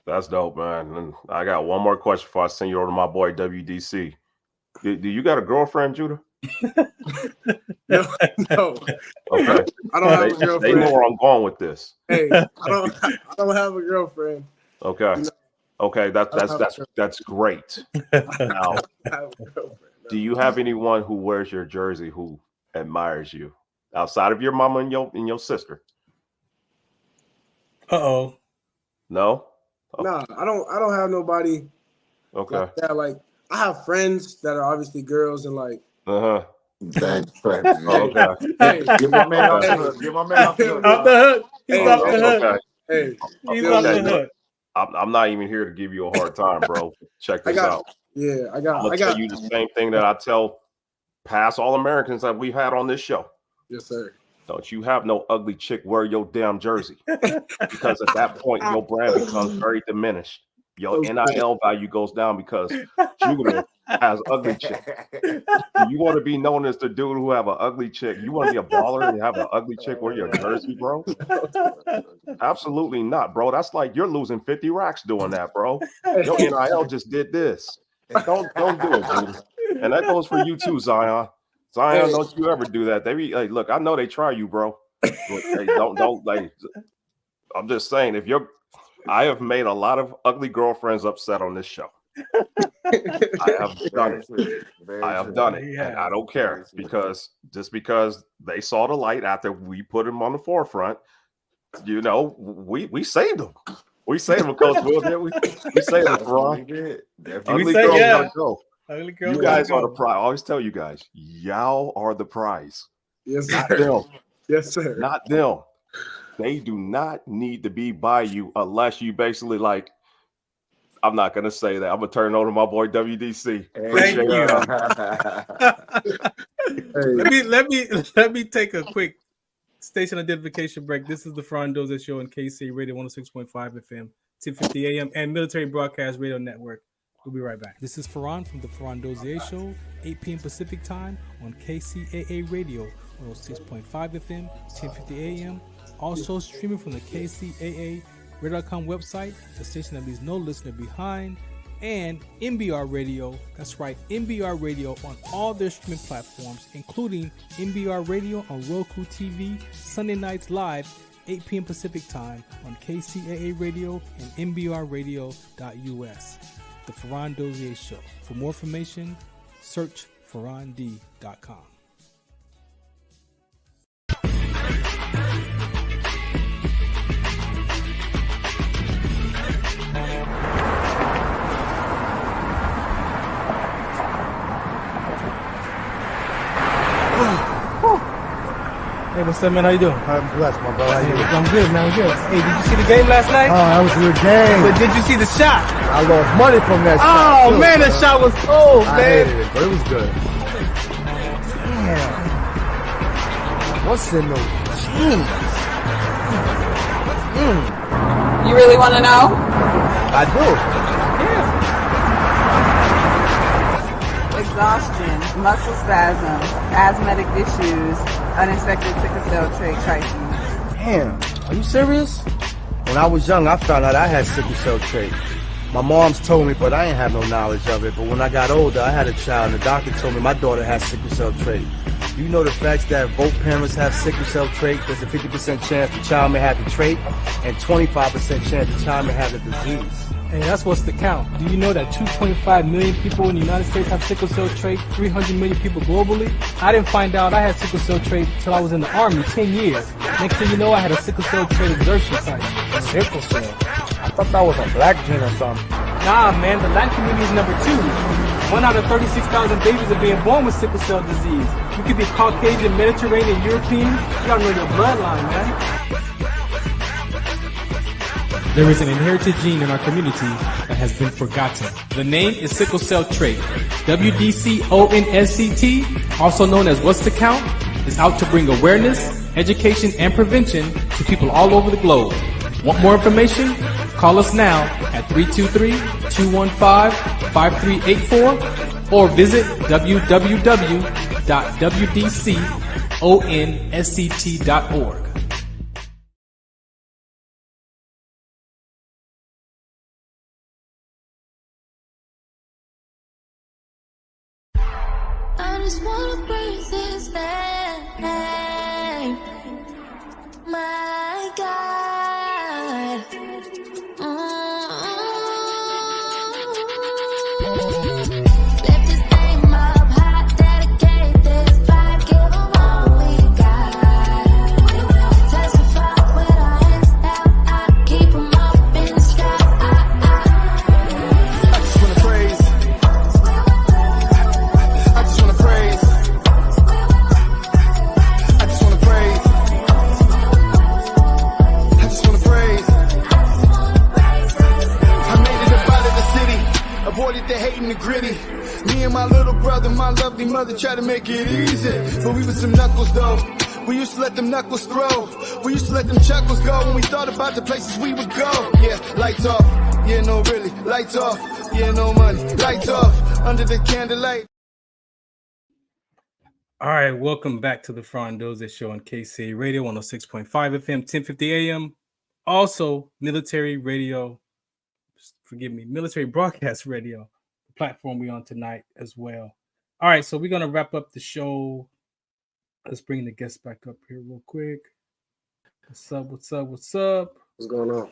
That's dope, man. And I got one more question before I send you over to my boy WDC. Do you got a girlfriend, Judah? No. Okay. I don't have a girlfriend. They know where I'm going with this. Hey, I don't have a girlfriend. Okay. Okay, that's great. Now, do you have anyone who wears your jersey who admires you outside of your mama and your sister? Uh-oh. No? Okay. Nah, I don't have nobody. Okay. Like that. Like I have friends that are obviously girls and like. Thanks, friend. Okay. Hey, give my man off the hook. Give my man off the hook. Off the hook. He's off the hook. Okay. Hey, he's off the hook. I'm not even here to give you a hard time, bro. Check this out. Yeah, I'm gonna tell you the same thing that I tell past All-Americans that we've had on this show. Yes, sir. Don't you have no ugly chick wear your damn jersey. Because at that point, your brand becomes very diminished. Your NIL value goes down because Judah has ugly chick. You want to be known as the dude who have an ugly chick. You want to be a baller and have an ugly chick wear your jersey, bro? Absolutely not, bro. That's like you're losing 50 racks doing that, bro. Your NIL just did this. Don't do it, Judah. And that goes for you too, Zion. Zion, don't you ever do that. They be like, look, I know they try you, bro. But hey, don't like. I'm just saying, I have made a lot of ugly girlfriends upset on this show. I have done it. I have done it, and I don't care because they saw the light after we put them on the forefront. We saved them. We saved them, Coach Will. Did we saved them, Ron. Ugly girls gotta go. You guys are the prize. I always tell you guys, y'all are the prize. Yes, sir. Not them. Yes, sir. Not them. They do not need to be by you unless you basically like. I'm not gonna say that. I'm gonna turn it over to my boy WDC. Thank you. Let me take a quick station identification break. This is the Farron Dozier Show on KCAA Radio 106.5 FM, 1050 AM, and Military Broadcast Radio Network. We'll be right back. This is Farron from the Farron Dozier Show, 8 p.m. Pacific Time on KCAA Radio 106.5 FM, 1050 AM. Also streaming from the KCAA Radio.com website, the station that leaves no listener behind, and MBR Radio. That's right, MBR Radio on all their streaming platforms, including MBR Radio on Roku TV, Sunday nights live, 8 p.m. Pacific Time on KCAA Radio and MBRRadio.us. The Farron Dozier Show. For more information, search farrond.com. Hey, what's up, man? How you doing? I'm blessed, my brother. How you doing? I'm good, man. I'm good. Hey, did you see the game last night? Oh, that was a good game. But did you see the shot? I lost money from that shot. Oh, man, that shot was cold, man. I hated it, but it was good. Damn. What's in those jeans? You really want to know? I do. Exhaustion, muscle spasm, asthmatic issues, unexpected sickle cell trait crises. Damn, are you serious? When I was young, I found out I had sickle cell trait. My mom's told me, but I ain't have no knowledge of it. But when I got older, I had a child, and the doctor told me my daughter has sickle cell trait. You know the facts that both parents have sickle cell trait? There's a 50% chance the child may have the trait, and 25% chance the child may have the disease. Hey, that's what's the count. Do you know that 2.5 million people in the United States have sickle cell trait, 300 million people globally? I didn't find out I had sickle cell trait until I was in the Army 10 years. Next thing you know, I had a sickle cell trait exertion site. Sickle cell? I thought that was a black gene or something. Nah, man, the Latin community is number 2. 1 out of 36,000 babies are being born with sickle cell disease. You could be Caucasian, Mediterranean, European. You gotta know your bloodline, man. There is an inherited gene in our community that has been forgotten. The name is sickle cell trait. WDCONSCT, also known as What's the Count, is out to bring awareness, education, and prevention to people all over the globe. Want more information? Call us now at 323-215-5384 or visit www.wdconsct.org. I just wanna praise His name, my God. Lift His name up high, dedicate this life, give Him all we got. Testify with our hands out, I keep Him up in the sky. I just wanna praise. I just wanna praise. I just wanna praise. I just wanna praise. I made it up out of the city, avoided the hate and the gritty. Me and my little brother, my lovely mother tried to make it easy, but we was some knuckles though. We used to let them knuckles throw. We used to let them chuckles go when we thought about the places we would go. Yeah, lights off. Yeah, no, really. Lights off. Yeah, no money. Lights off. Under the candlelight. All right, welcome back to the Farron Dozier Show on KCAA Radio 106.5 FM, 1050 AM. Also, military broadcast radio, the platform we're on tonight as well. All right, so we're going to wrap up the show. Let's bring the guests back up here real quick. What's up? What's going on?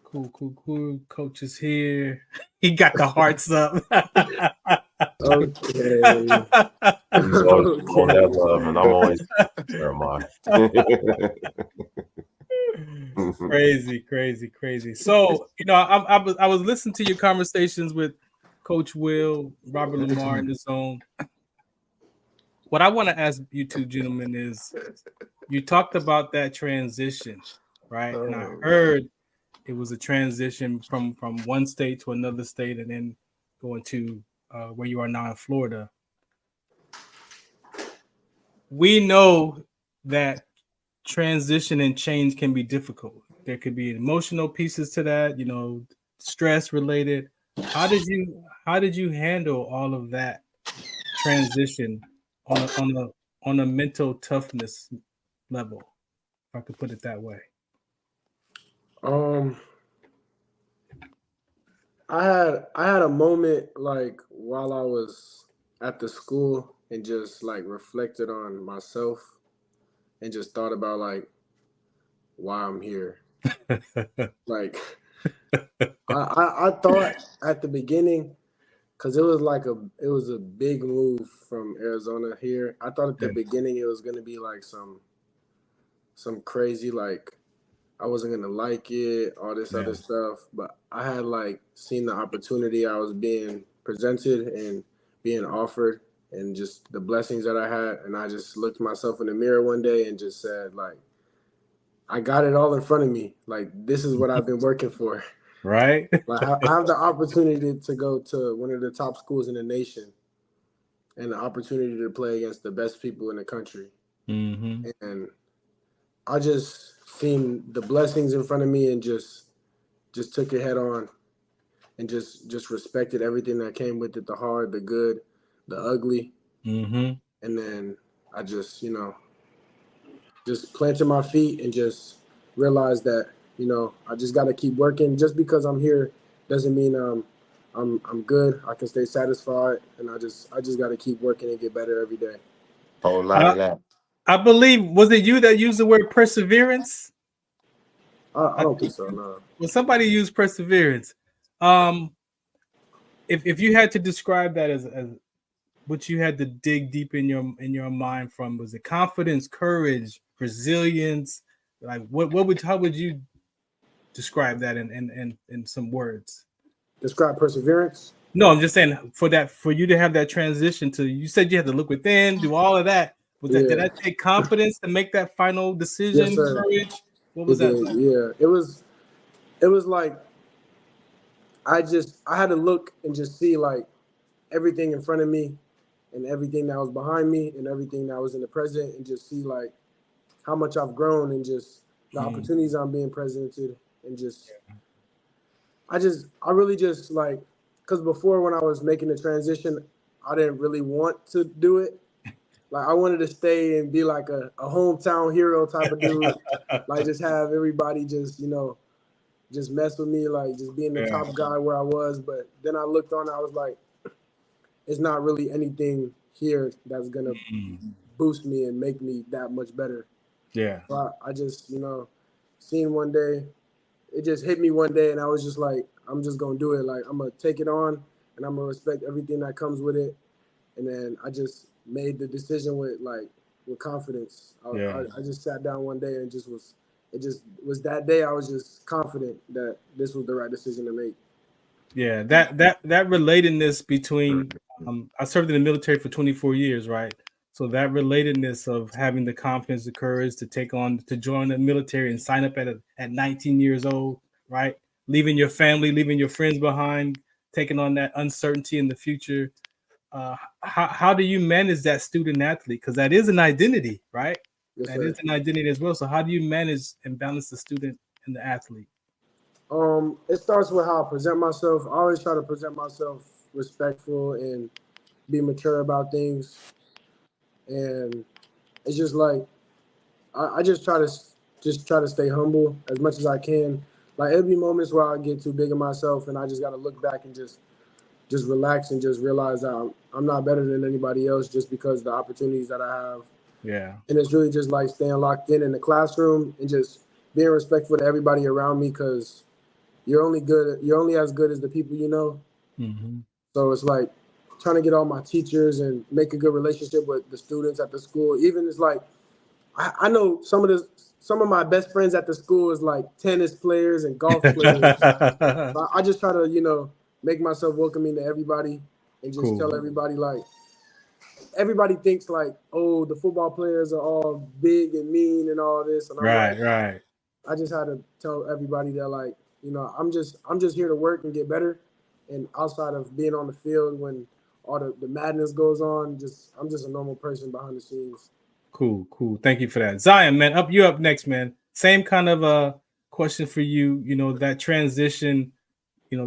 Cool. Coach is here. He got the hearts up. Okay. All that love, and I'm always Jeremiah. Crazy. So, I was listening to your conversations with Coach Will, Robert Lamar in the zone. What I want to ask you two gentlemen is, you talked about that transition, right? And I heard it was a transition from one state to another state and then going to where you are now in Florida. We know that transition and change can be difficult. There could be emotional pieces to that, stress related. How did you handle all of that transition on a mental toughness level, if I could put it that way? I had a moment like while I was at the school and just like reflected on myself and just thought about like why I'm here. Like I thought at the beginning, because it was a big move from Arizona here. I thought at the beginning it was gonna be like some crazy, like I wasn't gonna like it, all this other stuff. But I had like seen the opportunity I was being presented and being offered, and just the blessings that I had. And I just looked myself in the mirror one day and just said, like, I got it all in front of me. Like, this is what I've been working for. Right. Like, I have the opportunity to go to one of the top schools in the nation and the opportunity to play against the best people in the country. Mm-hmm. And I just seen the blessings in front of me and just took it head on and just respected everything that came with it, the hard, the good, the ugly. Mm-hmm. And then I just, just planted my feet and just realized that, I just got to keep working. Just because I'm here doesn't mean I'm good. I can stay satisfied, and I just got to keep working and get better every day. Whole lot of that. I believe, was it you that used the word perseverance? I don't think so, no. Well, somebody used perseverance. If you had to describe that as what you had to dig deep in your mind from, was it confidence, courage, resilience? Like how would you describe that in some words? Describe perseverance. No, I'm just saying for you to have that transition to, you said you had to look within, do all of that. Did that take confidence to make that final decision? Yes, sir. Courage? What was that like? Yeah, it was like I had to look and just see like everything in front of me and everything that was behind me and everything that was in the present, and just see like how much I've grown and just the opportunities I'm being presented, and just I really just like, because before when I was making the transition, I didn't really want to do it. Like I wanted to stay and be like a hometown hero type of dude, like just have everybody just, just mess with me, like just being the top guy where I was. But then I looked on, I was like, it's not really anything here that's gonna boost me and make me that much better. Yeah. But I just, seen one day, it just hit me one day, and I was just like, I'm just gonna do it. Like I'm gonna take it on, and I'm gonna respect everything that comes with it. And then I just made the decision with confidence. I just sat down one day and it was that day I was just confident that this was the right decision to make. Yeah, that relatedness between I served in the military for 24 years, right? So that relatedness of having the confidence, the courage to join the military and sign up at 19 years old, right? Leaving your family, leaving your friends behind, taking on that uncertainty in the future. How do you manage that student athlete? Because that is an identity, right? Yes, that sir. is an identity as well. So how do you manage and balance the student and the athlete? It starts with how I present myself. I always try to present myself respectful and be mature about things. And it's just like I just try to stay humble as much as I can. Like there'll be moments where I get too big of myself, and I just got to look back and just relax and just realize that I'm not better than anybody else just because of the opportunities that I have. Yeah. And it's really just like staying locked in the classroom and just being respectful to everybody around me, because you're only as good as the people you know. Mm-hmm. So it's like trying to get all my teachers and make a good relationship with the students at the school. Even it's like I know some of my best friends at the school is like tennis players and golf players. So I just try to, make myself welcoming to everybody and just tell everybody, like, everybody thinks like, oh, the football players are all big and mean and all this. And I'm right. I just had to tell everybody that, like, I'm just here to work and get better. And outside of being on the field when all the madness goes on, I'm just a normal person behind the scenes. Cool. Thank you for that. Zion, man, you up next, man. Same kind of question for you. That transition,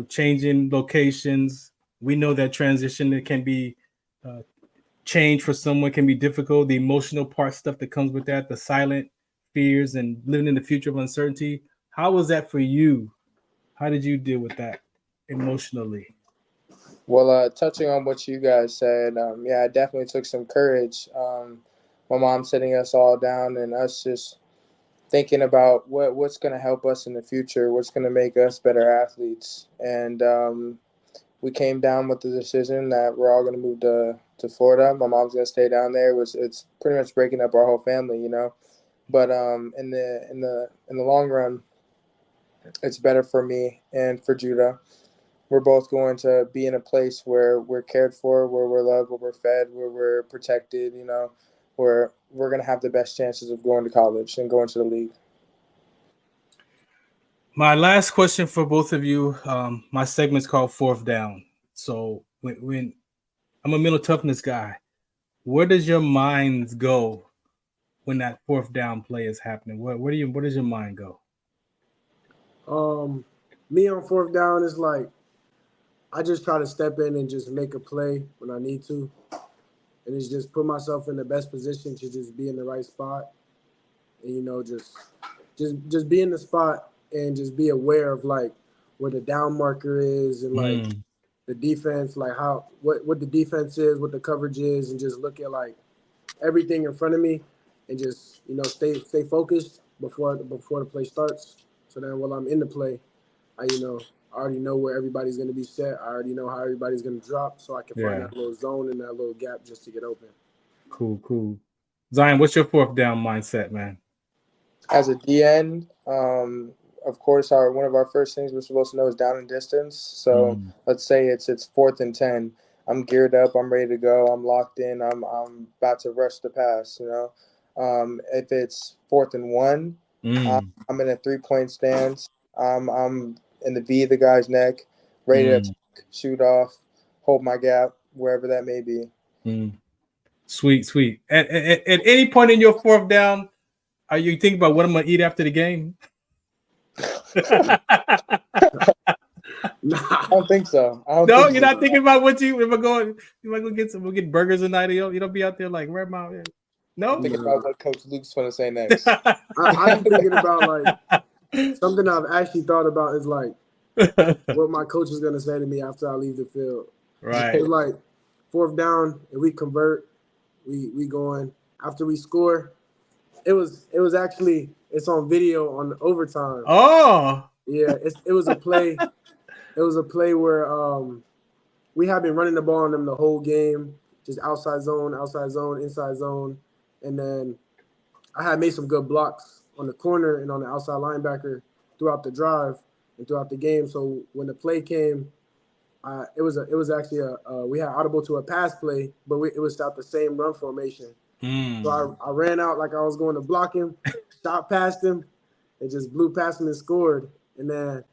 changing locations. We know that transition, it can be change for someone can be difficult. The emotional part stuff that comes with that, the silent fears and living in the future of uncertainty. How was that for you? How did you deal with that emotionally? Well, touching on what you guys said, I definitely took some courage. My mom sitting us all down and us just thinking about what's going to help us in the future, what's going to make us better athletes. And we came down with the decision that we're all going to move to Florida. My mom's going to stay down there. It's pretty much breaking up our whole family, But in the long run, it's better for me and for Judah. We're both going to be in a place where we're cared for, where we're loved, where we're fed, where we're protected, where we're going to have the best chances of going to college and going to the league. My last question for both of you, my segment's called Fourth Down. So when I'm a mental toughness guy, where does your mind go when that fourth down play is happening? Where does your mind go? Me on fourth down is like, I just try to step in and just make a play when I need to. And it's just put myself in the best position to just be in the right spot. And, just be in the spot and just be aware of, like, where the down marker is and, like, the defense, like what the defense is, what the coverage is, and just look at, like, everything in front of me and just, stay focused before the play starts. So then while I'm in the play, I already know where everybody's going to be set. I already know how everybody's going to drop, so I can find that little zone and that little gap just to get open. Cool. Zion, what's your fourth down mindset, man? As a DN, of course, one of our first things we're supposed to know is down and distance. So let's say it's 4th and 10. I'm geared up. I'm ready to go. I'm locked in. I'm about to rush the pass. You know, if it's 4th and 1, I'm in a 3-point stance. I'm in the V of the guy's neck, ready to attack, shoot off, hold my gap, wherever that may be. Sweet. At any point in your 4th down, are you thinking about what I'm gonna eat after the game? I don't think so. No, you're not thinking about what you. If I go we'll get burgers tonight. You don't be out there like where am I? No, I'm thinking about what Coach Luke's going to say next. I'm thinking about like something I've actually thought about is like what my coach is going to say to me after I leave the field. Right. It's like 4th down, and we convert, we going after we score. It was actually it's on video on overtime. Oh, yeah, it was a play. It was a play where we have been running the ball on them the whole game, just outside zone, inside zone. And then I had made some good blocks on the corner and on the outside linebacker throughout the drive and throughout the game. So when the play came, it was actually we had audible to a pass play, but it was out the same run formation. So I ran out like I was going to block him, shot past him, and just blew past him and scored. And then,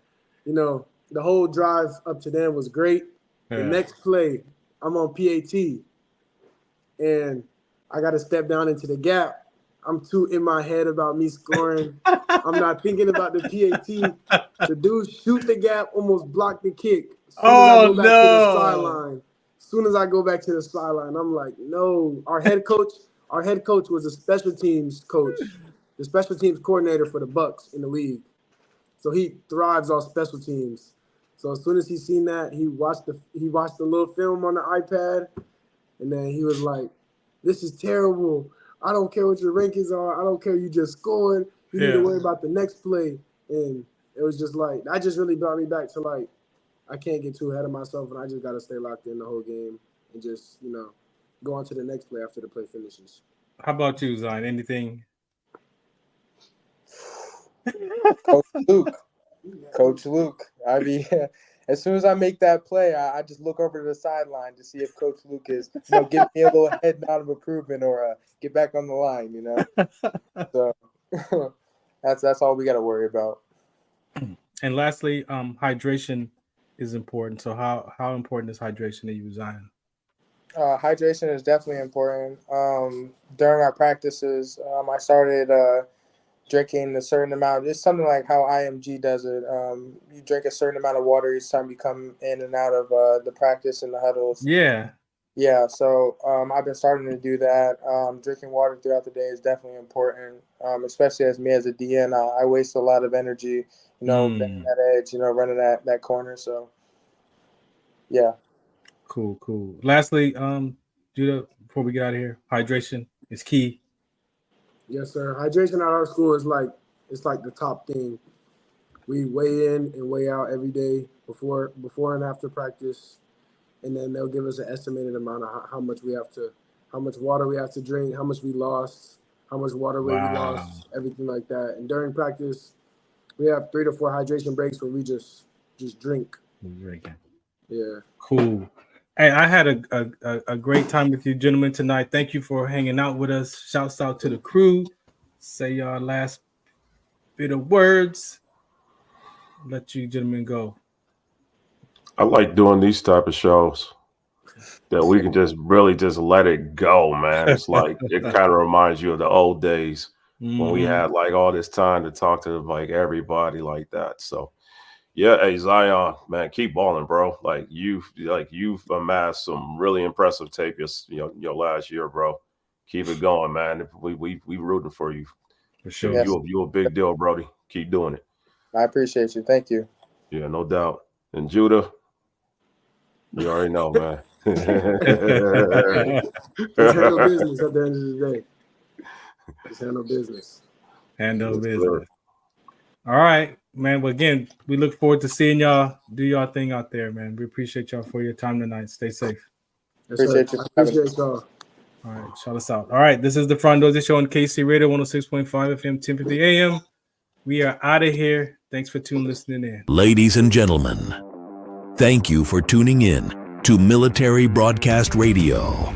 you know, the whole drive up to then was great. The next play, I'm on PAT, and I got to step down into the gap. I'm too in my head about me scoring. I'm not thinking about the PAT. The dude shoot the gap, almost blocked the kick. As soon as I go back to the sideline, I'm like, no. Our head coach was a special teams coach, the special teams coordinator for the Bucks in the league. So he thrives on special teams. So as soon as he seen that, he watched the little film on the iPad, and then he was like, "This is terrible. I don't care what your rankings are. I don't care. You just scored. You need to worry about the next play." And it was just like that. Just really brought me back to like I can't get too ahead of myself, and I just got to stay locked in the whole game and just go on to the next play after the play finishes. How about you, Zion? Anything? Coach Luke. I mean, as soon as I make that play, I just look over to the sideline to see if Coach Luke is, give me a little head nod of improvement or get back on the line, So that's all we got to worry about. And lastly, hydration is important. So how important is hydration to you, Zion? Hydration is definitely important. During our practices, I started drinking a certain amount. It's something like how IMG does it. You drink a certain amount of water each time you come in and out of the practice and the huddles. Yeah. So I've been starting to do that. Drinking water throughout the day is definitely important, especially as me as a DN. I waste a lot of energy, bending that edge, running that corner. So, yeah. Cool. Lastly, Judah, before we get out of here, hydration is key. Yes, sir. Hydration at our school is like the top thing. We weigh in and weigh out every day before and after practice, and then they'll give us an estimated amount of how much water we have to drink, how much we lost, how much water weight we lost, everything like that. And during practice, we have 3 to 4 hydration breaks where we just drink. Drinking. Yeah. Cool. Hey, I had a great time with you gentlemen tonight. Thank you for hanging out with us. Shouts out to the crew. Say your last bit of words. Let you gentlemen go. I like doing these type of shows that we can just really just let it go, man. It's like it kind of reminds you of the old days when we had like all this time to talk to like everybody like that. So yeah, hey Zion, man, keep balling, bro. Like you've amassed some really impressive tape your last year, bro. Keep it going, man. We rooting for you. For sure. Yes. You're a big deal, Brody. Keep doing it. I appreciate you. Thank you. Yeah, no doubt. And Judah, you already know, man. Just handle business at the end of the day. Just handle business. Handle business. All right, man. Well, again, we look forward to seeing y'all do y'all thing out there, man. We appreciate y'all for your time tonight. Stay safe. Yes, appreciate you. Appreciate y'all. All right, shout us out. All right, this is the Farron Dozier Show on KCAA Radio 106.5 FM, 1050 AM. We are out of here. Thanks for listening in. Ladies and gentlemen, thank you for tuning in to Military Broadcast Radio.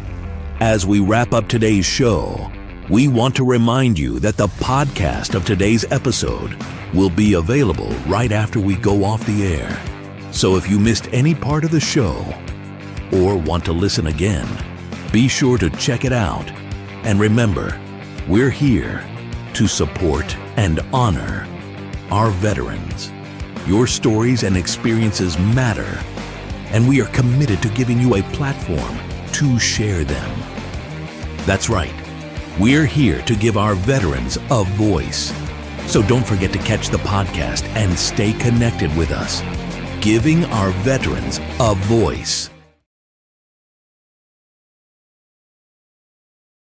As we wrap up today's show, we want to remind you that the podcast of today's episode will be available right after we go off the air. So if you missed any part of the show or want to listen again, be sure to check it out. And remember, we're here to support and honor our veterans. Your stories and experiences matter, and we are committed to giving you a platform to share them. That's right. We're here to give our veterans a voice. So don't forget to catch the podcast and stay connected with us. Giving our veterans a voice.